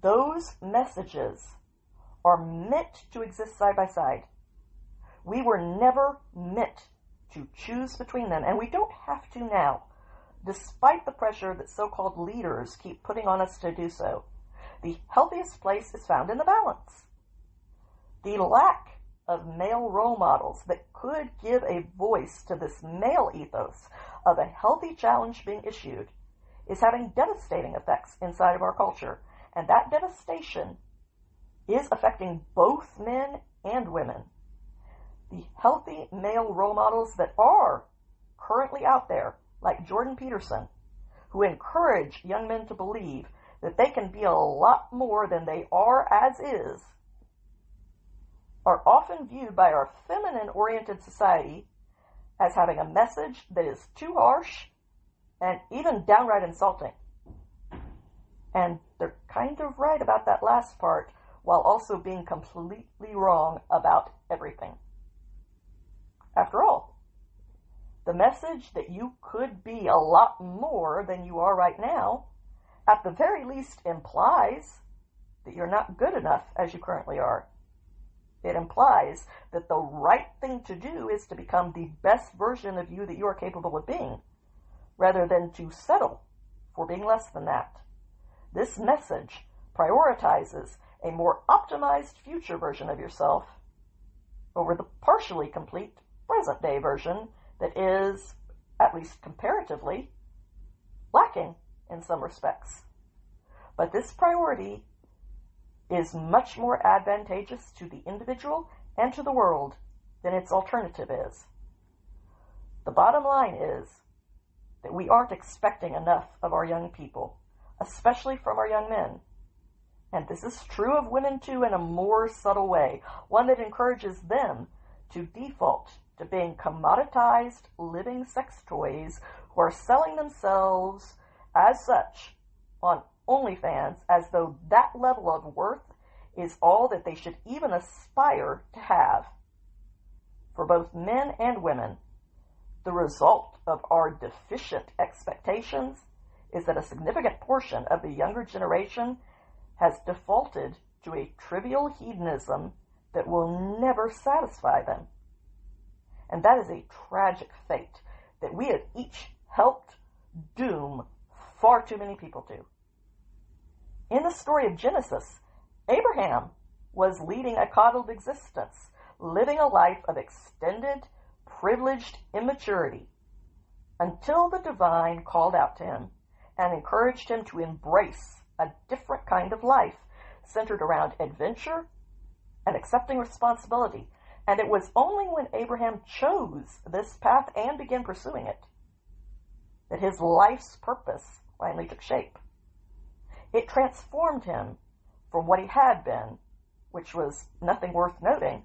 Those messages are meant to exist side by side. We were never meant to choose between them, and we don't have to now, despite the pressure that so-called leaders keep putting on us to do so. The healthiest place is found in the balance. The lack of male role models that could give a voice to this male ethos of a healthy challenge being issued is having devastating effects inside of our culture, and that devastation is affecting both men and women. The healthy male role models that are currently out there, like Jordan Peterson, who encourage young men to believe that they can be a lot more than they are as is, are often viewed by our feminine-oriented society as having a message that is too harsh and even downright insulting. And they're kind of right about that last part, while also being completely wrong about everything. After all, the message that you could be a lot more than you are right now, at the very least implies that you're not good enough as you currently are. It implies that the right thing to do is to become the best version of you that you are capable of being, rather than to settle for being less than that. This message prioritizes a more optimized future version of yourself over the partially complete present-day version that is, at least comparatively, lacking in some respects. But this priority is much more advantageous to the individual and to the world than its alternative is. The bottom line is that we aren't expecting enough of our young people, especially from our young men. And this is true of women too in a more subtle way, one that encourages them to default to being commoditized living sex toys who are selling themselves as such on OnlyFans as though that level of worth is all that they should even aspire to have. For both men and women, the result of our deficient expectations is that a significant portion of the younger generation has defaulted to a trivial hedonism that will never satisfy them. And that is a tragic fate that we have each helped doom far too many people to. In the story of Genesis, Abraham was leading a coddled existence, living a life of extended, privileged immaturity, until the divine called out to him and encouraged him to embrace a different kind of life centered around adventure and accepting responsibility. And it was only when Abraham chose this path and began pursuing it that his life's purpose finally took shape. It transformed him from what he had been, which was nothing worth noting,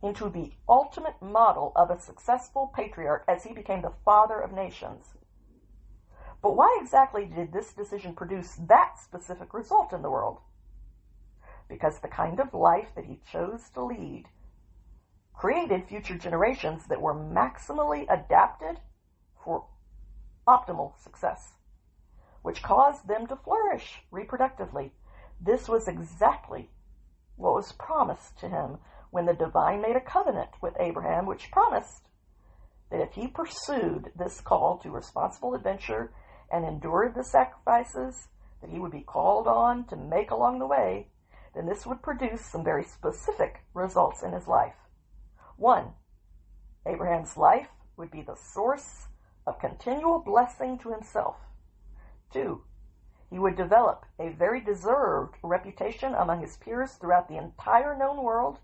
into the ultimate model of a successful patriarch as he became the father of nations. But why exactly did this decision produce that specific result in the world? Because the kind of life that he chose to lead created future generations that were maximally adapted for optimal success, which caused them to flourish reproductively. This was exactly what was promised to him when the divine made a covenant with Abraham, which promised that if he pursued this call to responsible adventure and endured the sacrifices that he would be called on to make along the way, then this would produce some very specific results in his life. 1, Abraham's life would be the source of continual blessing to himself. 2, he would develop a very deserved reputation among his peers throughout the entire known world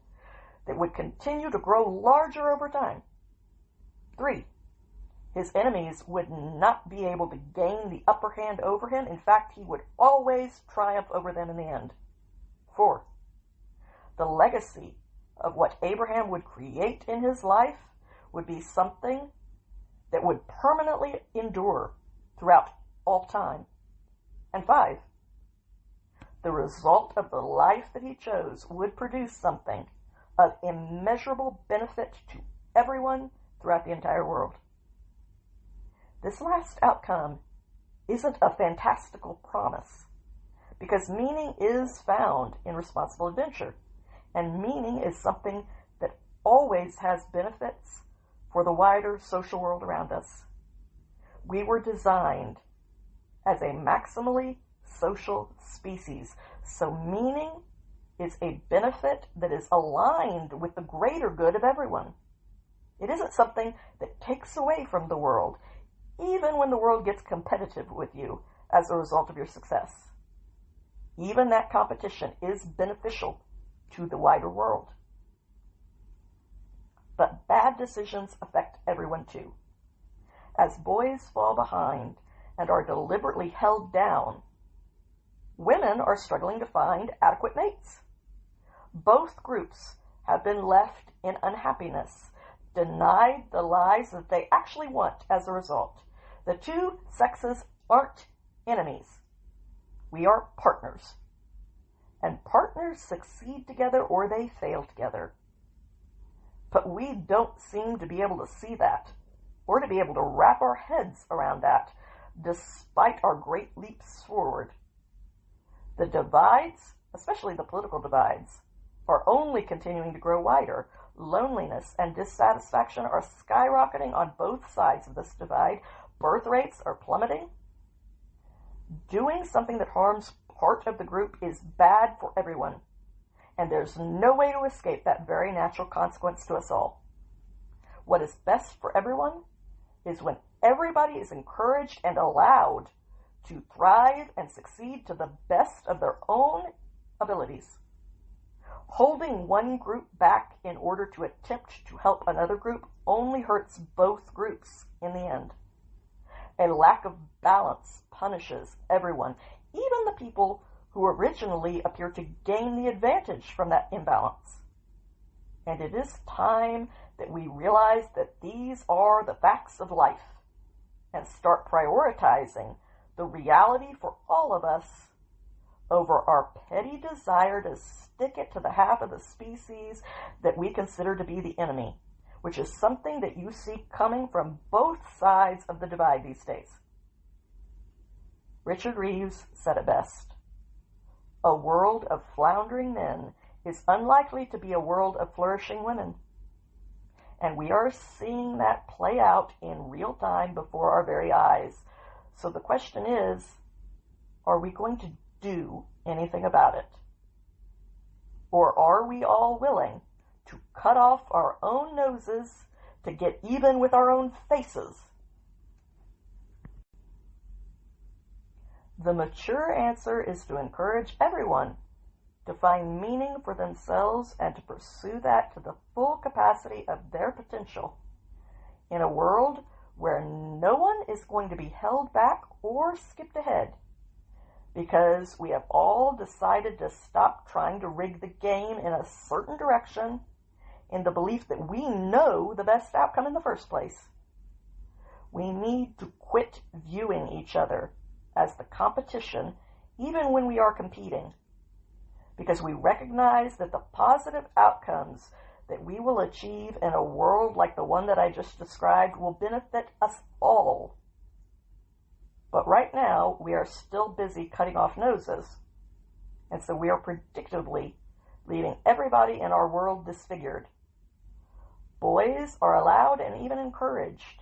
that would continue to grow larger over time. 3, his enemies would not be able to gain the upper hand over him. In fact, he would always triumph over them in the end. 4, the legacy of what Abraham would create in his life would be something that would permanently endure throughout all time. And 5, the result of the life that he chose would produce something of immeasurable benefit to everyone throughout the entire world. This last outcome isn't a fantastical promise, because meaning is found in responsible adventure, and meaning is something that always has benefits for the wider social world around us. We were designed as a maximally social species, so meaning is a benefit that is aligned with the greater good of everyone. It isn't something that takes away from the world, even when the world gets competitive with you as a result of your success. Even that competition is beneficial to the wider world. But bad decisions affect everyone too. As boys fall behind and are deliberately held down, women are struggling to find adequate mates. Both groups have been left in unhappiness, denied the lives that they actually want as a result. The two sexes aren't enemies. We are partners. And partners succeed together or they fail together. But we don't seem to be able to see that, or to be able to wrap our heads around that, despite our great leaps forward. The divides, especially the political divides, are only continuing to grow wider. Loneliness and dissatisfaction are skyrocketing on both sides of this divide. Birth rates are plummeting. Doing something that harms part of the group is bad for everyone, and there's no way to escape that very natural consequence to us all. What is best for everyone is when everybody is encouraged and allowed to thrive and succeed to the best of their own abilities. Holding one group back in order to attempt to help another group only hurts both groups in the end. A lack of balance punishes everyone, even the people who originally appear to gain the advantage from that imbalance. And it is time that we realize that these are the facts of life and start prioritizing the reality for all of us over our petty desire to stick it to the half of the species that we consider to be the enemy, which is something that you see coming from both sides of the divide these days. Richard Reeves said it best. A world of floundering men is unlikely to be a world of flourishing women. And we are seeing that play out in real time before our very eyes. So the question is, are we going to do anything about it? Or are we all willing to cut off our own noses to get even with our own faces The mature answer is to encourage everyone to find meaning for themselves and to pursue that to the full capacity of their potential in a world where no one is going to be held back or skipped ahead because we have all decided to stop trying to rig the game in a certain direction in the belief that we know the best outcome in the first place. We need to quit viewing each other as the competition even when we are competing, because we recognize that the positive outcomes that we will achieve in a world like the one that I just described will benefit us all. But right now, we are still busy cutting off noses, and so we are predictably leaving everybody in our world disfigured. Boys are allowed and even encouraged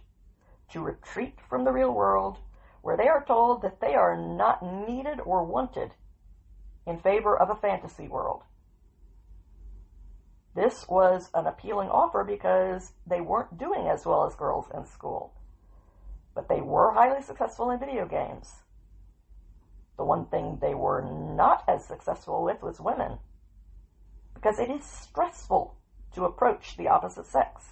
to retreat from the real world, where they are told that they are not needed or wanted, in favor of a fantasy world. This was an appealing offer because they weren't doing as well as girls in school, but they were highly successful in video games. The one thing they were not as successful with was women, because it is stressful to approach the opposite sex,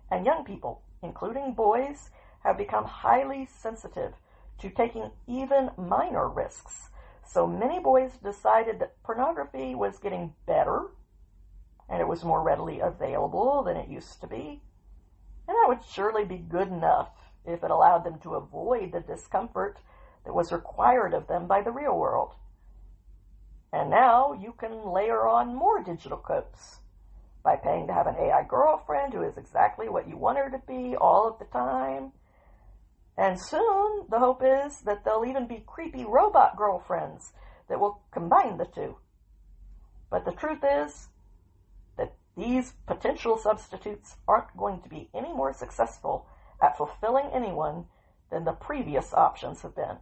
and young people, including boys, have become highly sensitive to taking even minor risks. So many boys decided that pornography was getting better, and it was more readily available than it used to be, and that would surely be good enough if it allowed them to avoid the discomfort that was required of them by the real world. And now you can layer on more digital copes by paying to have an AI girlfriend who is exactly what you want her to be all of the time. And soon, the hope is that there'll even be creepy robot girlfriends that will combine the two. But the truth is that these potential substitutes aren't going to be any more successful at fulfilling anyone than the previous options have been.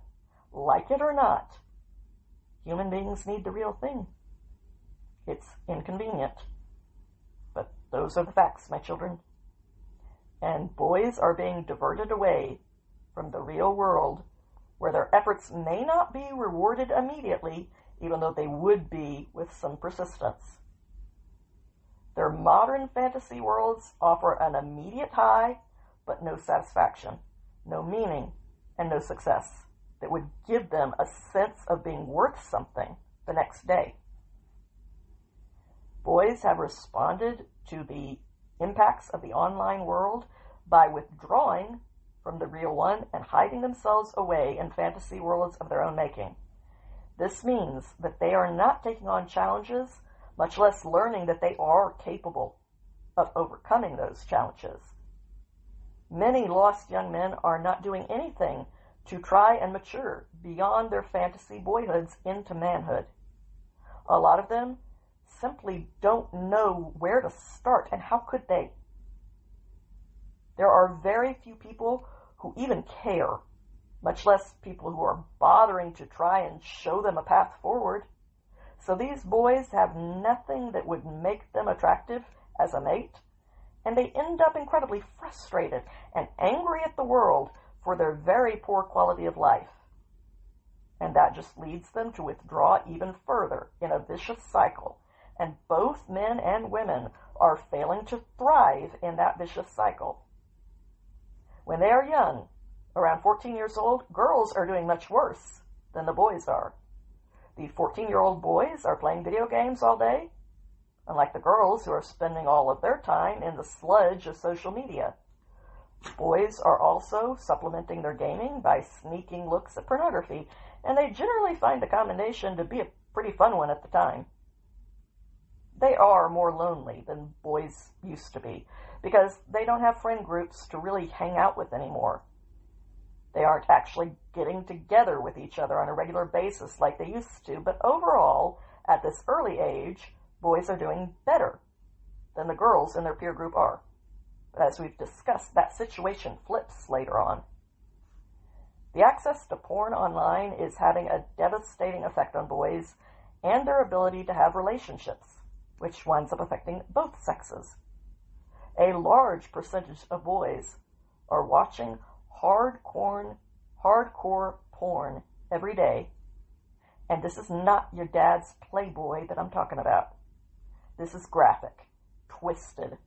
Like it or not, human beings need the real thing. It's inconvenient, but those are the facts, my children. And boys are being diverted away from the real world, where their efforts may not be rewarded immediately, even though they would be with some persistence. Their modern fantasy worlds offer an immediate high, but no satisfaction, no meaning, and no success that would give them a sense of being worth something the next day. Boys have responded to the impacts of the online world by withdrawing from the real one and hiding themselves away in fantasy worlds of their own making. This means that they are not taking on challenges, much less learning that they are capable of overcoming those challenges. Many lost young men are not doing anything to try and mature beyond their fantasy boyhoods into manhood. A lot of them simply don't know where to start, and how could they? There are very few people who even care, much less people who are bothering to try and show them a path forward. So these boys have nothing that would make them attractive as a mate, and they end up incredibly frustrated and angry at the world for their very poor quality of life. And that just leads them to withdraw even further in a vicious cycle, and both men and women are failing to thrive in that vicious cycle. When they are young, around 14 years old, girls are doing much worse than the boys are. The 14-year-old boys are playing video games all day, unlike the girls who are spending all of their time in the sludge of social media. Boys are also supplementing their gaming by sneaking looks at pornography, and they generally find the combination to be a pretty fun one at the time. They are more lonely than boys used to be, because they don't have friend groups to really hang out with anymore. They aren't actually getting together with each other on a regular basis like they used to, but overall, at this early age, boys are doing better than the girls in their peer group are. But as we've discussed, that situation flips later on. The access to porn online is having a devastating effect on boys and their ability to have relationships, which winds up affecting both sexes. A large percentage of boys are watching hardcore porn every day, And this is not your dad's Playboy that I'm talking about. This is graphic, twisted,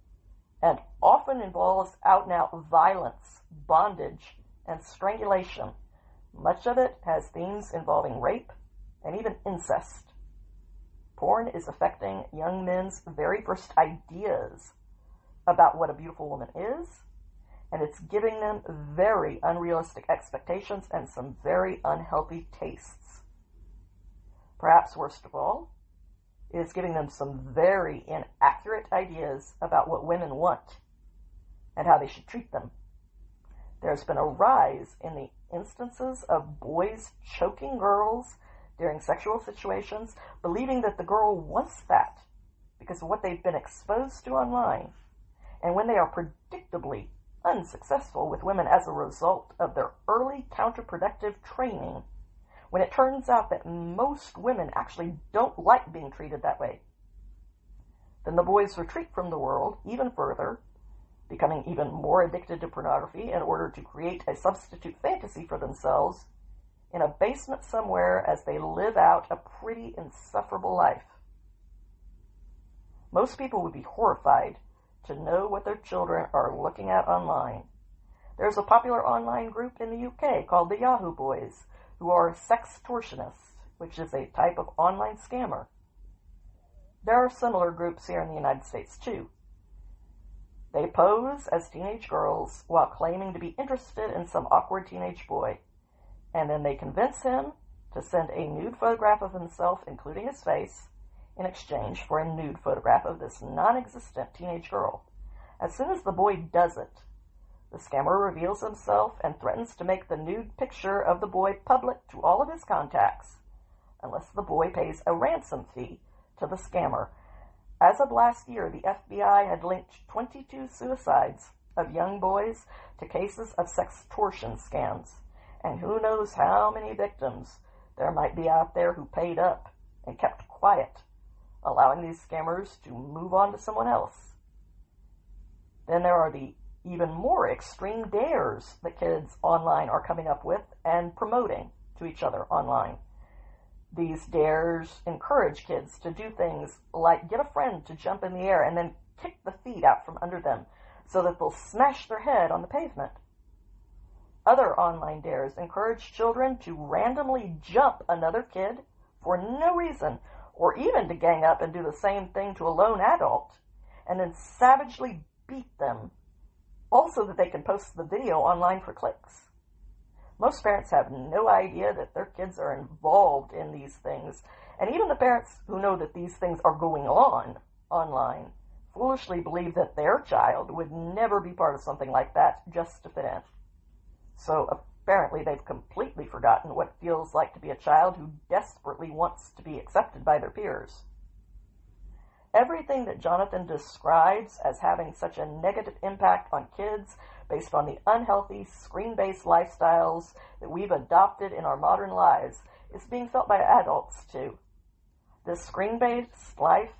and often involves out-and-out violence, bondage, and strangulation. Much of it has themes involving rape and even incest. Porn is affecting young men's very first ideas about what a beautiful woman is, and it's giving them very unrealistic expectations and some very unhealthy tastes. Perhaps worst of all, it is giving them some very inaccurate ideas about what women want and how they should treat them. There's been a rise in the instances of boys choking girls during sexual situations, believing that the girl wants that because of what they've been exposed to online. And when they are predictably unsuccessful with women as a result of their early counterproductive training, when it turns out that most women actually don't like being treated that way, then the boys retreat from the world even further, becoming even more addicted to pornography in order to create a substitute fantasy for themselves in a basement somewhere as they live out a pretty insufferable life. Most people would be horrified to know what their children are looking at online. There's a popular online group in the UK called the Yahoo Boys, who are sextortionists, which is a type of online scammer. There are similar groups here in the United States too. They pose as teenage girls while claiming to be interested in some awkward teenage boy, and then they convince him to send a nude photograph of himself, including his face, in exchange for a nude photograph of this non-existent teenage girl. As soon as the boy does it, the scammer reveals himself and threatens to make the nude picture of the boy public to all of his contacts, unless the boy pays a ransom fee to the scammer. As of last year, the FBI had linked 22 suicides of young boys to cases of sextortion scams, and who knows how many victims there might be out there who paid up and kept quiet, allowing these scammers to move on to someone else. Then there are the even more extreme dares that kids online are coming up with and promoting to each other online. These dares encourage kids to do things like get a friend to jump in the air and then kick the feet out from under them so that they'll smash their head on the pavement. Other online dares encourage children to randomly jump another kid for no reason, or even to gang up and do the same thing to a lone adult, and then savagely beat them, also that they can post the video online for clicks. Most parents have no idea that their kids are involved in these things, and even the parents who know that these things are going on online foolishly believe that their child would never be part of something like that just to fit in. So apparently they've completely forgotten what it feels like to be a child who desperately wants to be accepted by their peers. Everything that Jonathan describes as having such a negative impact on kids based on the unhealthy screen-based lifestyles that we've adopted in our modern lives is being felt by adults too. This screen-based life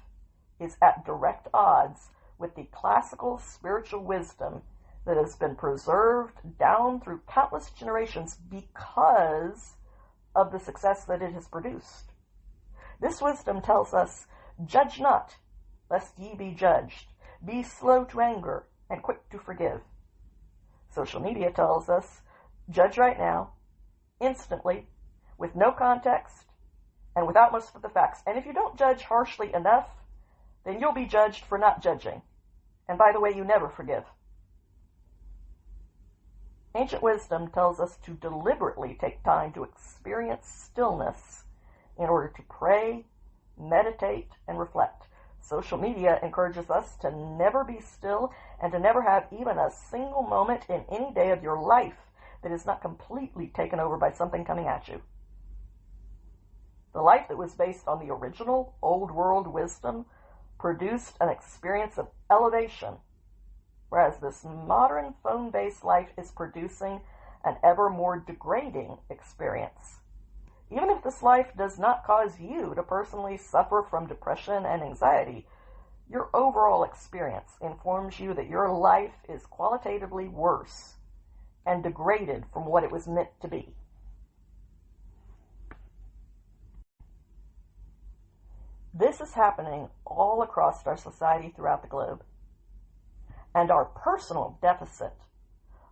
is at direct odds with the classical spiritual wisdom that has been preserved down through countless generations because of the success that it has produced. This wisdom tells us, "Judge not, lest ye be judged. Be slow to anger and quick to forgive." Social media tells us, judge right now, instantly, with no context, and without most of the facts. And if you don't judge harshly enough, then you'll be judged for not judging. And by the way, you never forgive. Ancient wisdom tells us to deliberately take time to experience stillness in order to pray, meditate, and reflect. Social media encourages us to never be still and to never have even a single moment in any day of your life that is not completely taken over by something coming at you. The life that was based on the original old world wisdom produced an experience of elevation, whereas this modern phone-based life is producing an ever more degrading experience. Even if this life does not cause you to personally suffer from depression and anxiety, your overall experience informs you that your life is qualitatively worse and degraded from what it was meant to be. This is happening all across our society throughout the globe. And our personal deficit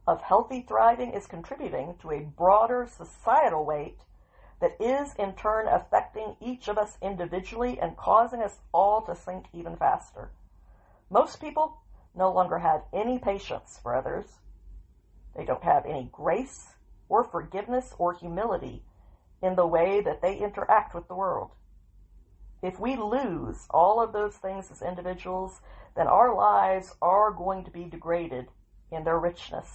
of healthy thriving is contributing to a broader societal weight that is in turn affecting each of us individually and causing us all to sink even faster. Most people no longer have any patience for others. They don't have any grace or forgiveness or humility in the way that they interact with the world. If we lose all of those things as individuals, then our lives are going to be degraded in their richness.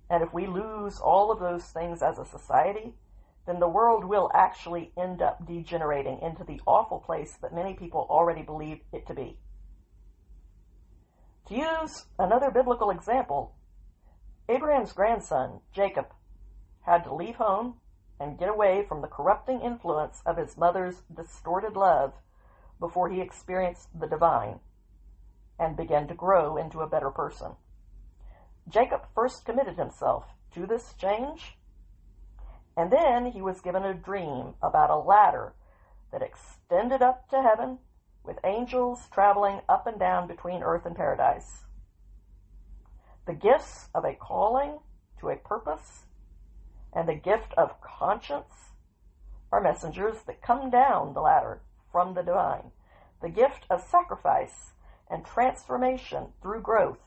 And if we lose all of those things as a society, then the world will actually end up degenerating into the awful place that many people already believe it to be. To use another biblical example, Abraham's grandson, Jacob, had to leave home and get away from the corrupting influence of his mother's distorted love before he experienced the divine and began to grow into a better person. Jacob first committed himself to this change, and then he was given a dream about a ladder that extended up to heaven with angels traveling up and down between earth and paradise. The gifts of a calling to a purpose and the gift of conscience are messengers that come down the ladder from the divine. The gift of sacrifice and transformation through growth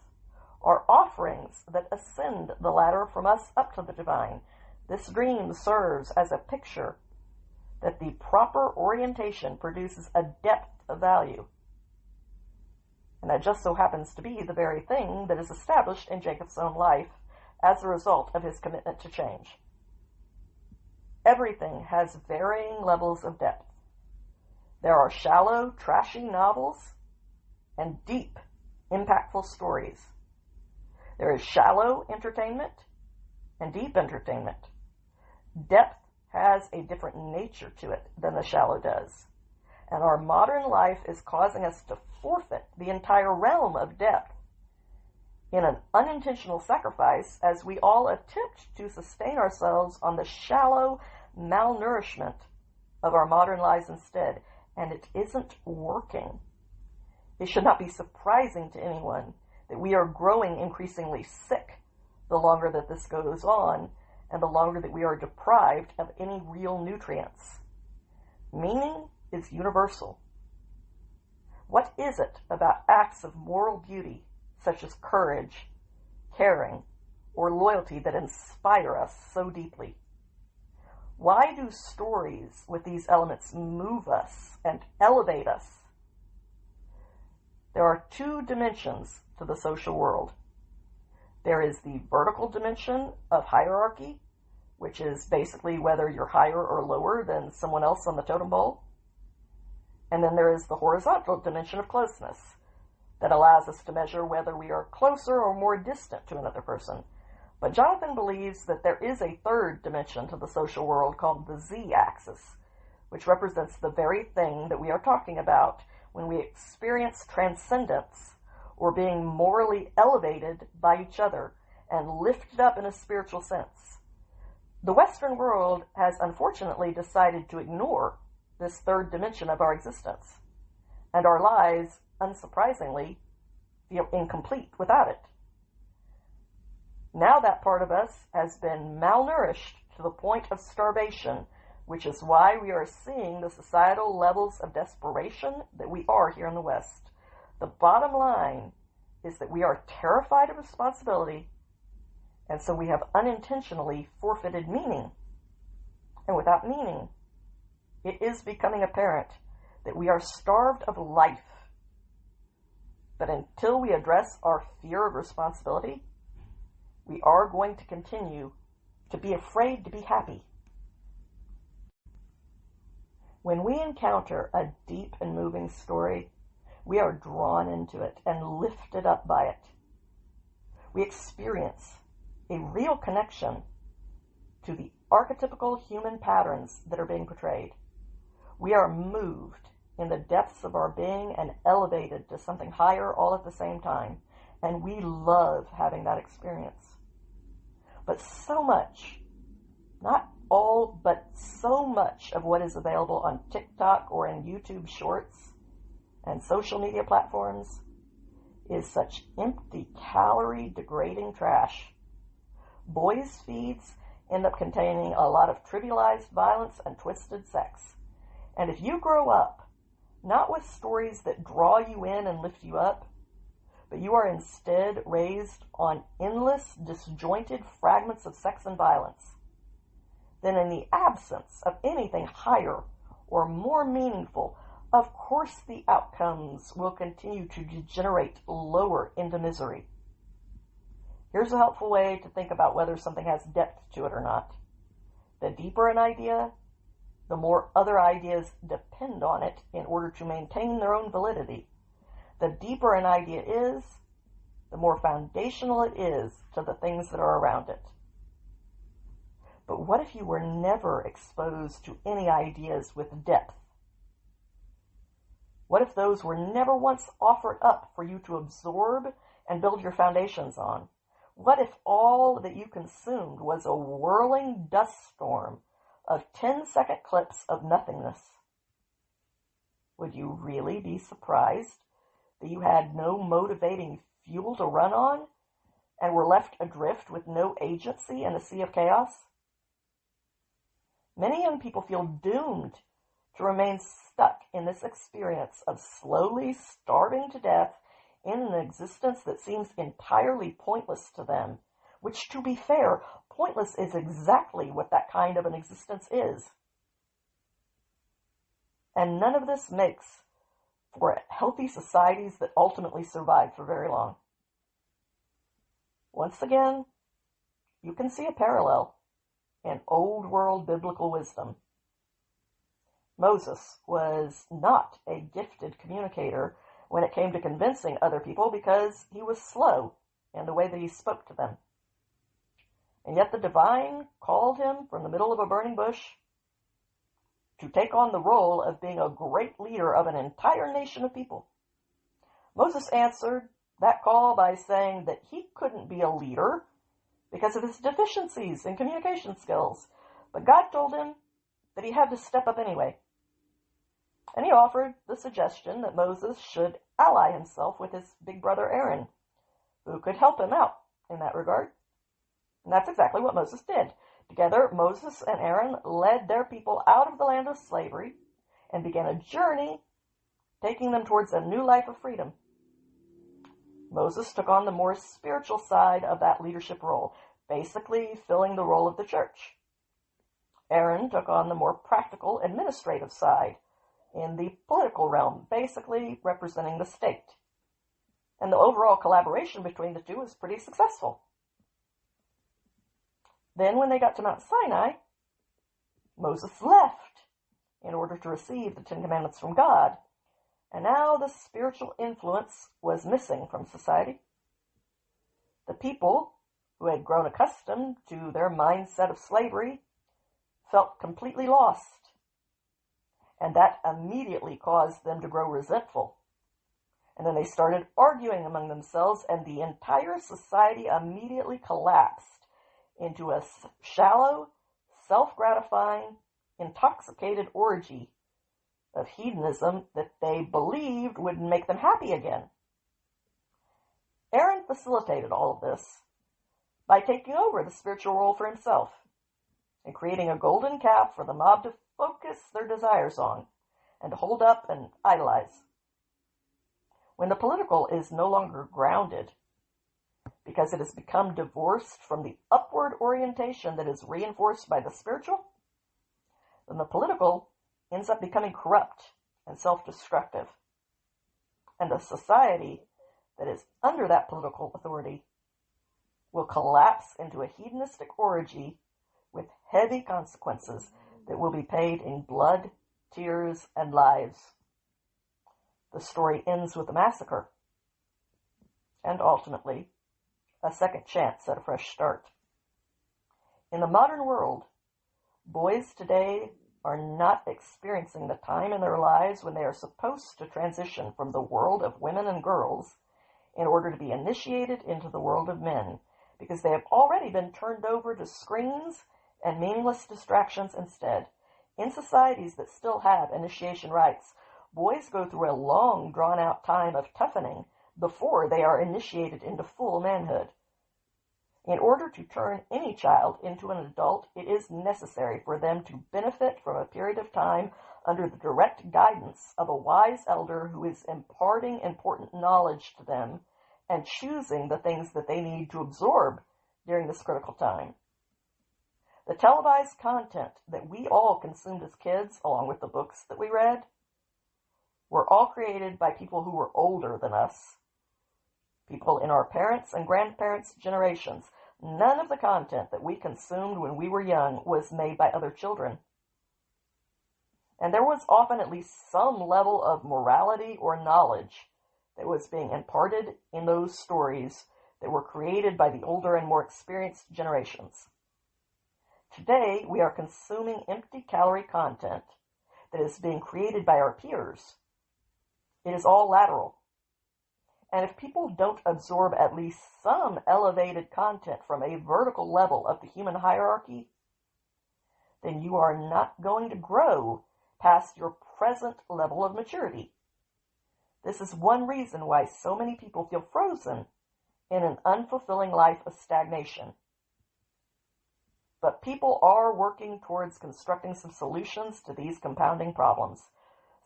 are offerings that ascend the ladder from us up to the divine. This dream serves as a picture that the proper orientation produces a depth of value. And that just so happens to be the very thing that is established in Jacob's own life as a result of his commitment to change. Everything has varying levels of depth. There are shallow, trashy novels and deep, impactful stories. There is shallow entertainment and deep entertainment. Depth has a different nature to it than the shallow does. And our modern life is causing us to forfeit the entire realm of depth in an unintentional sacrifice as we all attempt to sustain ourselves on the shallow malnourishment of our modern lives instead. And it isn't working. It should not be surprising to anyone that we are growing increasingly sick the longer that this goes on and the longer that we are deprived of any real nutrients. Meaning is universal. What is it about acts of moral beauty, such as courage, caring, or loyalty that inspire us so deeply? Why do stories with these elements move us and elevate us? There are two dimensions to the social world. There is the vertical dimension of hierarchy, which is basically whether you're higher or lower than someone else on the totem pole. And then there is the horizontal dimension of closeness that allows us to measure whether we are closer or more distant to another person. But Jonathan believes that there is a third dimension to the social world called the z-axis, which represents the very thing that we are talking about when we experience transcendence or being morally elevated by each other and lifted up in a spiritual sense. The Western world has unfortunately decided to ignore this third dimension of our existence, and our lives, unsurprisingly, feel incomplete without it. Now that part of us has been malnourished to the point of starvation, which is why we are seeing the societal levels of desperation that we are here in the West. The bottom line is that we are terrified of responsibility, and so we have unintentionally forfeited meaning. And without meaning, it is becoming apparent that we are starved of life. But until we address our fear of responsibility, we are going to continue to be afraid to be happy. When we encounter a deep and moving story, we are drawn into it and lifted up by it. We experience a real connection to the archetypical human patterns that are being portrayed. We are moved in the depths of our being and elevated to something higher all at the same time, and we love having that experience. But so much, not all but so much of what is available on TikTok or in YouTube Shorts and social media platforms is such empty, calorie-degrading trash. Boys' feeds end up containing a lot of trivialized violence and twisted sex. And if you grow up not with stories that draw you in and lift you up, but you are instead raised on endless, disjointed fragments of sex and violence, then in the absence of anything higher or more meaningful, of course the outcomes will continue to degenerate lower into misery. Here's a helpful way to think about whether something has depth to it or not. The deeper an idea, the more other ideas depend on it in order to maintain their own validity. The deeper an idea is, the more foundational it is to the things that are around it. But what if you were never exposed to any ideas with depth? What if those were never once offered up for you to absorb and build your foundations on? What if all that you consumed was a whirling dust storm of 10-second clips of nothingness? Would you really be surprised that you had no motivating fuel to run on and were left adrift with no agency in a sea of chaos? Many young people feel doomed to remain stuck in this experience of slowly starving to death in an existence that seems entirely pointless to them, which, to be fair, pointless is exactly what that kind of an existence is. And none of this makes for healthy societies that ultimately survive for very long. Once again, you can see a parallel in old world biblical wisdom. Moses was not a gifted communicator when it came to convincing other people because he was slow in the way that he spoke to them. And yet the divine called him from the middle of a burning bush to take on the role of being a great leader of an entire nation of people. Moses answered that call by saying that he couldn't be a leader because of his deficiencies in communication skills, but God told him that he had to step up anyway. And he offered the suggestion that Moses should ally himself with his big brother Aaron, who could help him out in that regard. And that's exactly what Moses did. Together, Moses and Aaron led their people out of the land of slavery and began a journey taking them towards a new life of freedom. Moses took on the more spiritual side of that leadership role, basically filling the role of the church. Aaron took on the more practical administrative side in the political realm, basically representing the state. And the overall collaboration between the two was pretty successful. Then when they got to Mount Sinai, Moses left in order to receive the Ten Commandments from God. And now the spiritual influence was missing from society. The people, who had grown accustomed to their mindset of slavery, felt completely lost. And that immediately caused them to grow resentful. And then they started arguing among themselves, and the entire society immediately collapsed into a shallow, self-gratifying, intoxicated orgy of hedonism that they believed would make them happy again. Aaron facilitated all of this by taking over the spiritual role for himself and creating a golden calf for the mob to focus their desires on and to hold up and idolize. When the political is no longer grounded because it has become divorced from the upward orientation that is reinforced by the spiritual, then the political ends up becoming corrupt and self-destructive. And a society that is under that political authority will collapse into a hedonistic orgy with heavy consequences that will be paid in blood, tears, and lives. The story ends with a massacre, and ultimately, a second chance at a fresh start. In the modern world, boys today are not experiencing the time in their lives when they are supposed to transition from the world of women and girls in order to be initiated into the world of men, because they have already been turned over to screens and meaningless distractions instead. In societies that still have initiation rites, boys go through a long, drawn-out time of toughening before they are initiated into full manhood. In order to turn any child into an adult, it is necessary for them to benefit from a period of time under the direct guidance of a wise elder who is imparting important knowledge to them and choosing the things that they need to absorb during this critical time. The televised content that we all consumed as kids, along with the books that we read, were all created by people who were older than us. People in our parents' and grandparents' generations. None of the content that we consumed when we were young was made by other children. And there was often at least some level of morality or knowledge that was being imparted in those stories that were created by the older and more experienced generations. Today, we are consuming empty calorie content that is being created by our peers. It is all lateral. And if people don't absorb at least some elevated content from a vertical level of the human hierarchy, then you are not going to grow past your present level of maturity. This is one reason why so many people feel frozen in an unfulfilling life of stagnation. But people are working towards constructing some solutions to these compounding problems.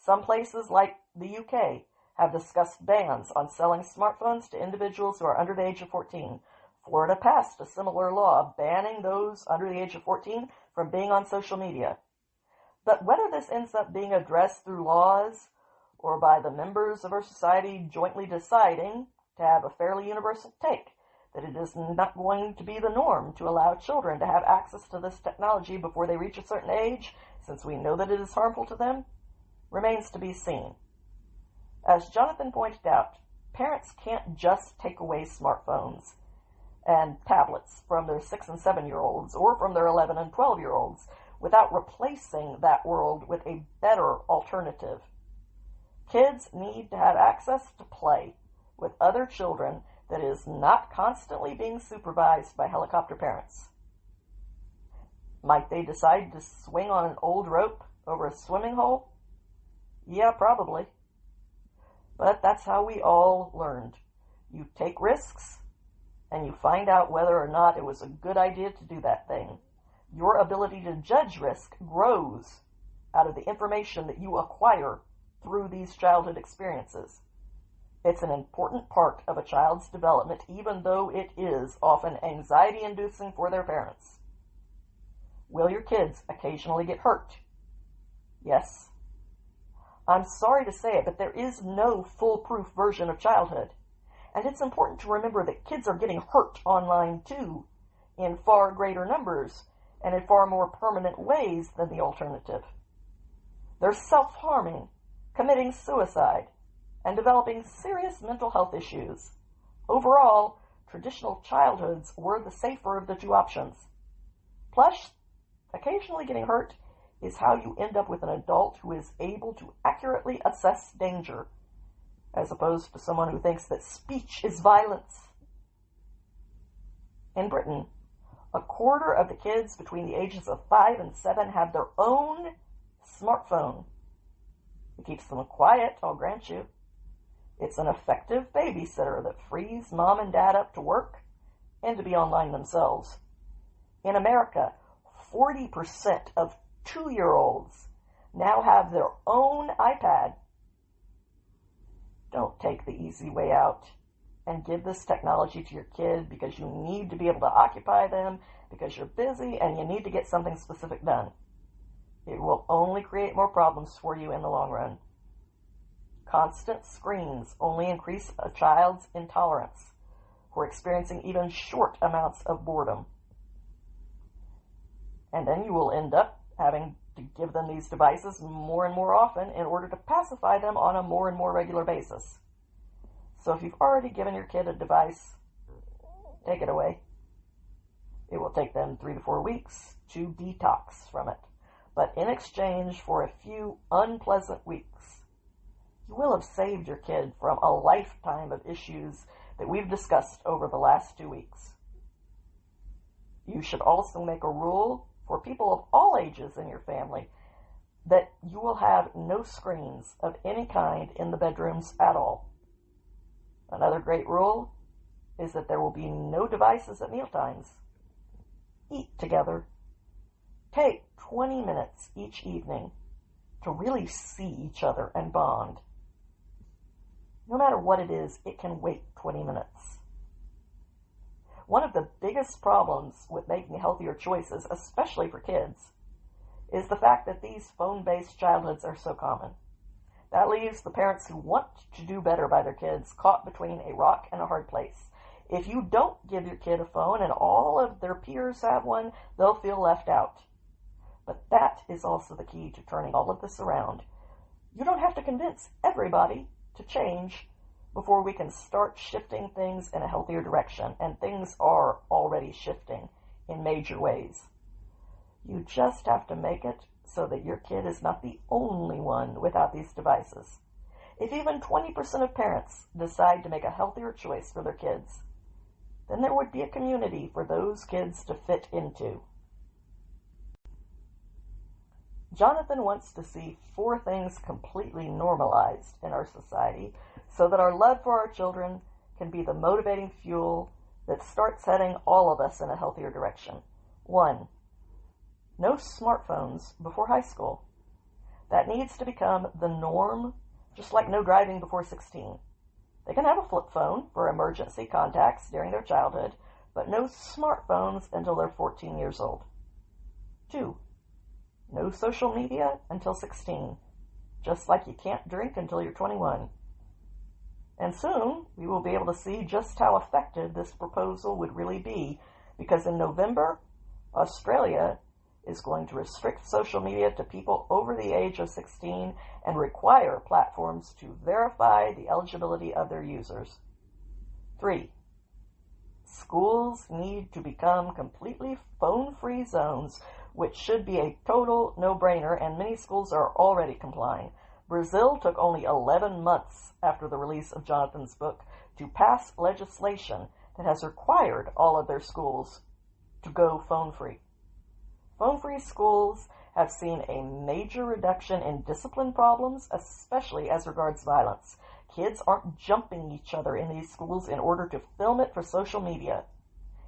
Some places, like the UK, have discussed bans on selling smartphones to individuals who are under the age of 14. Florida passed a similar law banning those under the age of 14 from being on social media. But whether this ends up being addressed through laws or by the members of our society jointly deciding to have a fairly universal take that it is not going to be the norm to allow children to have access to this technology before they reach a certain age, since we know that it is harmful to them, remains to be seen. As Jonathan pointed out, parents can't just take away smartphones and tablets from their 6 and 7-year-olds or from their 11 and 12-year-olds without replacing that world with a better alternative. Kids need to have access to play with other children that is not constantly being supervised by helicopter parents. Might they decide to swing on an old rope over a swimming hole? Yeah, probably. But that's how we all learned. You take risks, and you find out whether or not it was a good idea to do that thing. Your ability to judge risk grows out of the information that you acquire through these childhood experiences. It's an important part of a child's development, even though it is often anxiety-inducing for their parents. Will your kids occasionally get hurt? Yes. I'm sorry to say it, but there is no foolproof version of childhood. And it's important to remember that kids are getting hurt online too, in far greater numbers and in far more permanent ways than the alternative. They're self-harming, committing suicide, and developing serious mental health issues. Overall, traditional childhoods were the safer of the two options. Plus, occasionally getting hurt is how you end up with an adult who is able to accurately assess danger, as opposed to someone who thinks that speech is violence. In Britain, a quarter of the kids between the ages of 5 and 7 have their own smartphone. It keeps them quiet, I'll grant you. It's an effective babysitter that frees mom and dad up to work and to be online themselves. In America, 40% of 2-year-olds now have their own iPad. Don't take the easy way out and give this technology to your kid because you need to be able to occupy them, because you're busy and you need to get something specific done. It will only create more problems for you in the long run. Constant screens only increase a child's intolerance for experiencing even short amounts of boredom. And then you will end up having to give them these devices more and more often in order to pacify them on a more and more regular basis. So if you've already given your kid a device, take it away. It will take them 3 to 4 weeks to detox from it. But in exchange for a few unpleasant weeks, you will have saved your kid from a lifetime of issues that we've discussed over the last 2 weeks. You should also make a rule for people of all ages in your family that you will have no screens of any kind in the bedrooms at all. Another great rule is that there will be no devices at mealtimes. Eat together. Take 20 minutes each evening to really see each other and bond. No matter what it is, it can wait 20 minutes. One of the biggest problems with making healthier choices, especially for kids, is the fact that these phone-based childhoods are so common. That leaves the parents who want to do better by their kids caught between a rock and a hard place. If you don't give your kid a phone and all of their peers have one, they'll feel left out. But that is also the key to turning all of this around. You don't have to convince everybody to change before we can start shifting things in a healthier direction, and things are already shifting in major ways. You just have to make it so that your kid is not the only one without these devices. If even 20% of parents decide to make a healthier choice for their kids, then there would be a community for those kids to fit into. Jonathan wants to see 4 things completely normalized in our society so that our love for our children can be the motivating fuel that starts heading all of us in a healthier direction. 1. No smartphones before high school. That needs to become the norm, just like no driving before 16. They can have a flip phone for emergency contacts during their childhood, but no smartphones until they're 14 years old. 2. No social media until 16, just like you can't drink until you're 21. And soon, we will be able to see just how effective this proposal would really be, because in November, Australia is going to restrict social media to people over the age of 16 and require platforms to verify the eligibility of their users. 3. Schools need to become completely phone-free zones, which should be a total no-brainer, and many schools are already complying. Brazil took only 11 months after the release of Jonathan's book to pass legislation that has required all of their schools to go phone-free. Phone-free schools have seen a major reduction in discipline problems, especially as regards violence. Kids aren't jumping each other in these schools in order to film it for social media.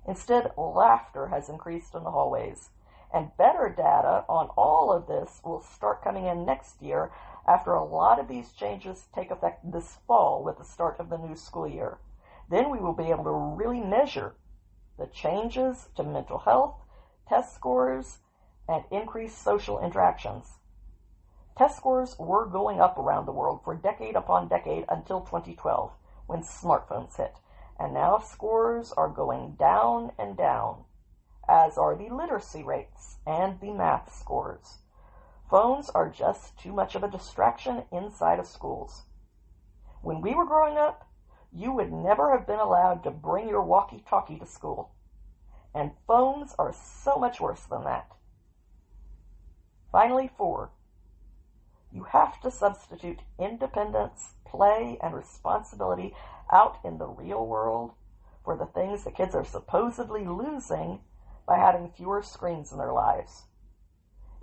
Instead, laughter has increased in the hallways. And better data on all of this will start coming in next year after a lot of these changes take effect this fall with the start of the new school year. Then we will be able to really measure the changes to mental health, test scores, and increased social interactions. Test scores were going up around the world for decade upon decade until 2012, when smartphones hit. And now scores are going down and down, as are the literacy rates and the math scores. Phones are just too much of a distraction inside of schools. When we were growing up, you would never have been allowed to bring your walkie-talkie to school. And phones are so much worse than that. Finally, 4. You have to substitute independence, play, and responsibility out in the real world for the things that kids are supposedly losing by having fewer screens in their lives.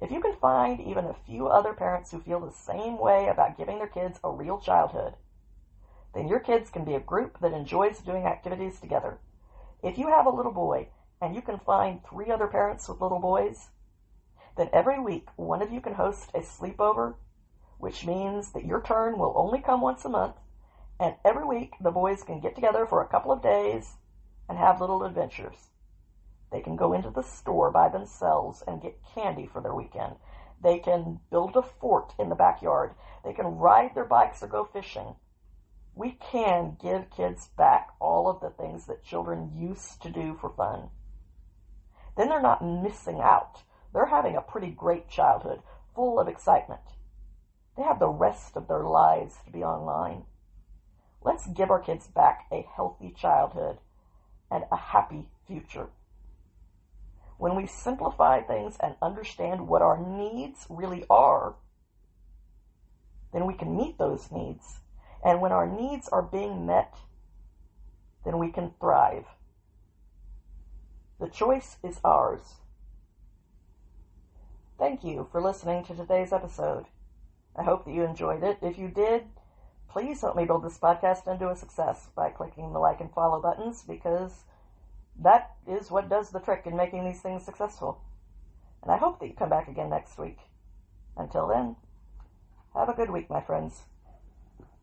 If you can find even a few other parents who feel the same way about giving their kids a real childhood, then your kids can be a group that enjoys doing activities together. If you have a little boy and you can find 3 other parents with little boys, then every week one of you can host a sleepover, which means that your turn will only come once a month, and every week the boys can get together for a couple of days and have little adventures. They can go into the store by themselves and get candy for their weekend. They can build a fort in the backyard. They can ride their bikes or go fishing. We can give kids back all of the things that children used to do for fun. Then they're not missing out. They're having a pretty great childhood, full of excitement. They have the rest of their lives to be online. Let's give our kids back a healthy childhood and a happy future. When we simplify things and understand what our needs really are, then we can meet those needs. And when our needs are being met, then we can thrive. The choice is ours. Thank you for listening to today's episode. I hope that you enjoyed it. If you did, please help me build this podcast into a success by clicking the like and follow buttons, because that is what does the trick in making these things successful. And I hope that you come back again next week. Until then, have a good week, my friends.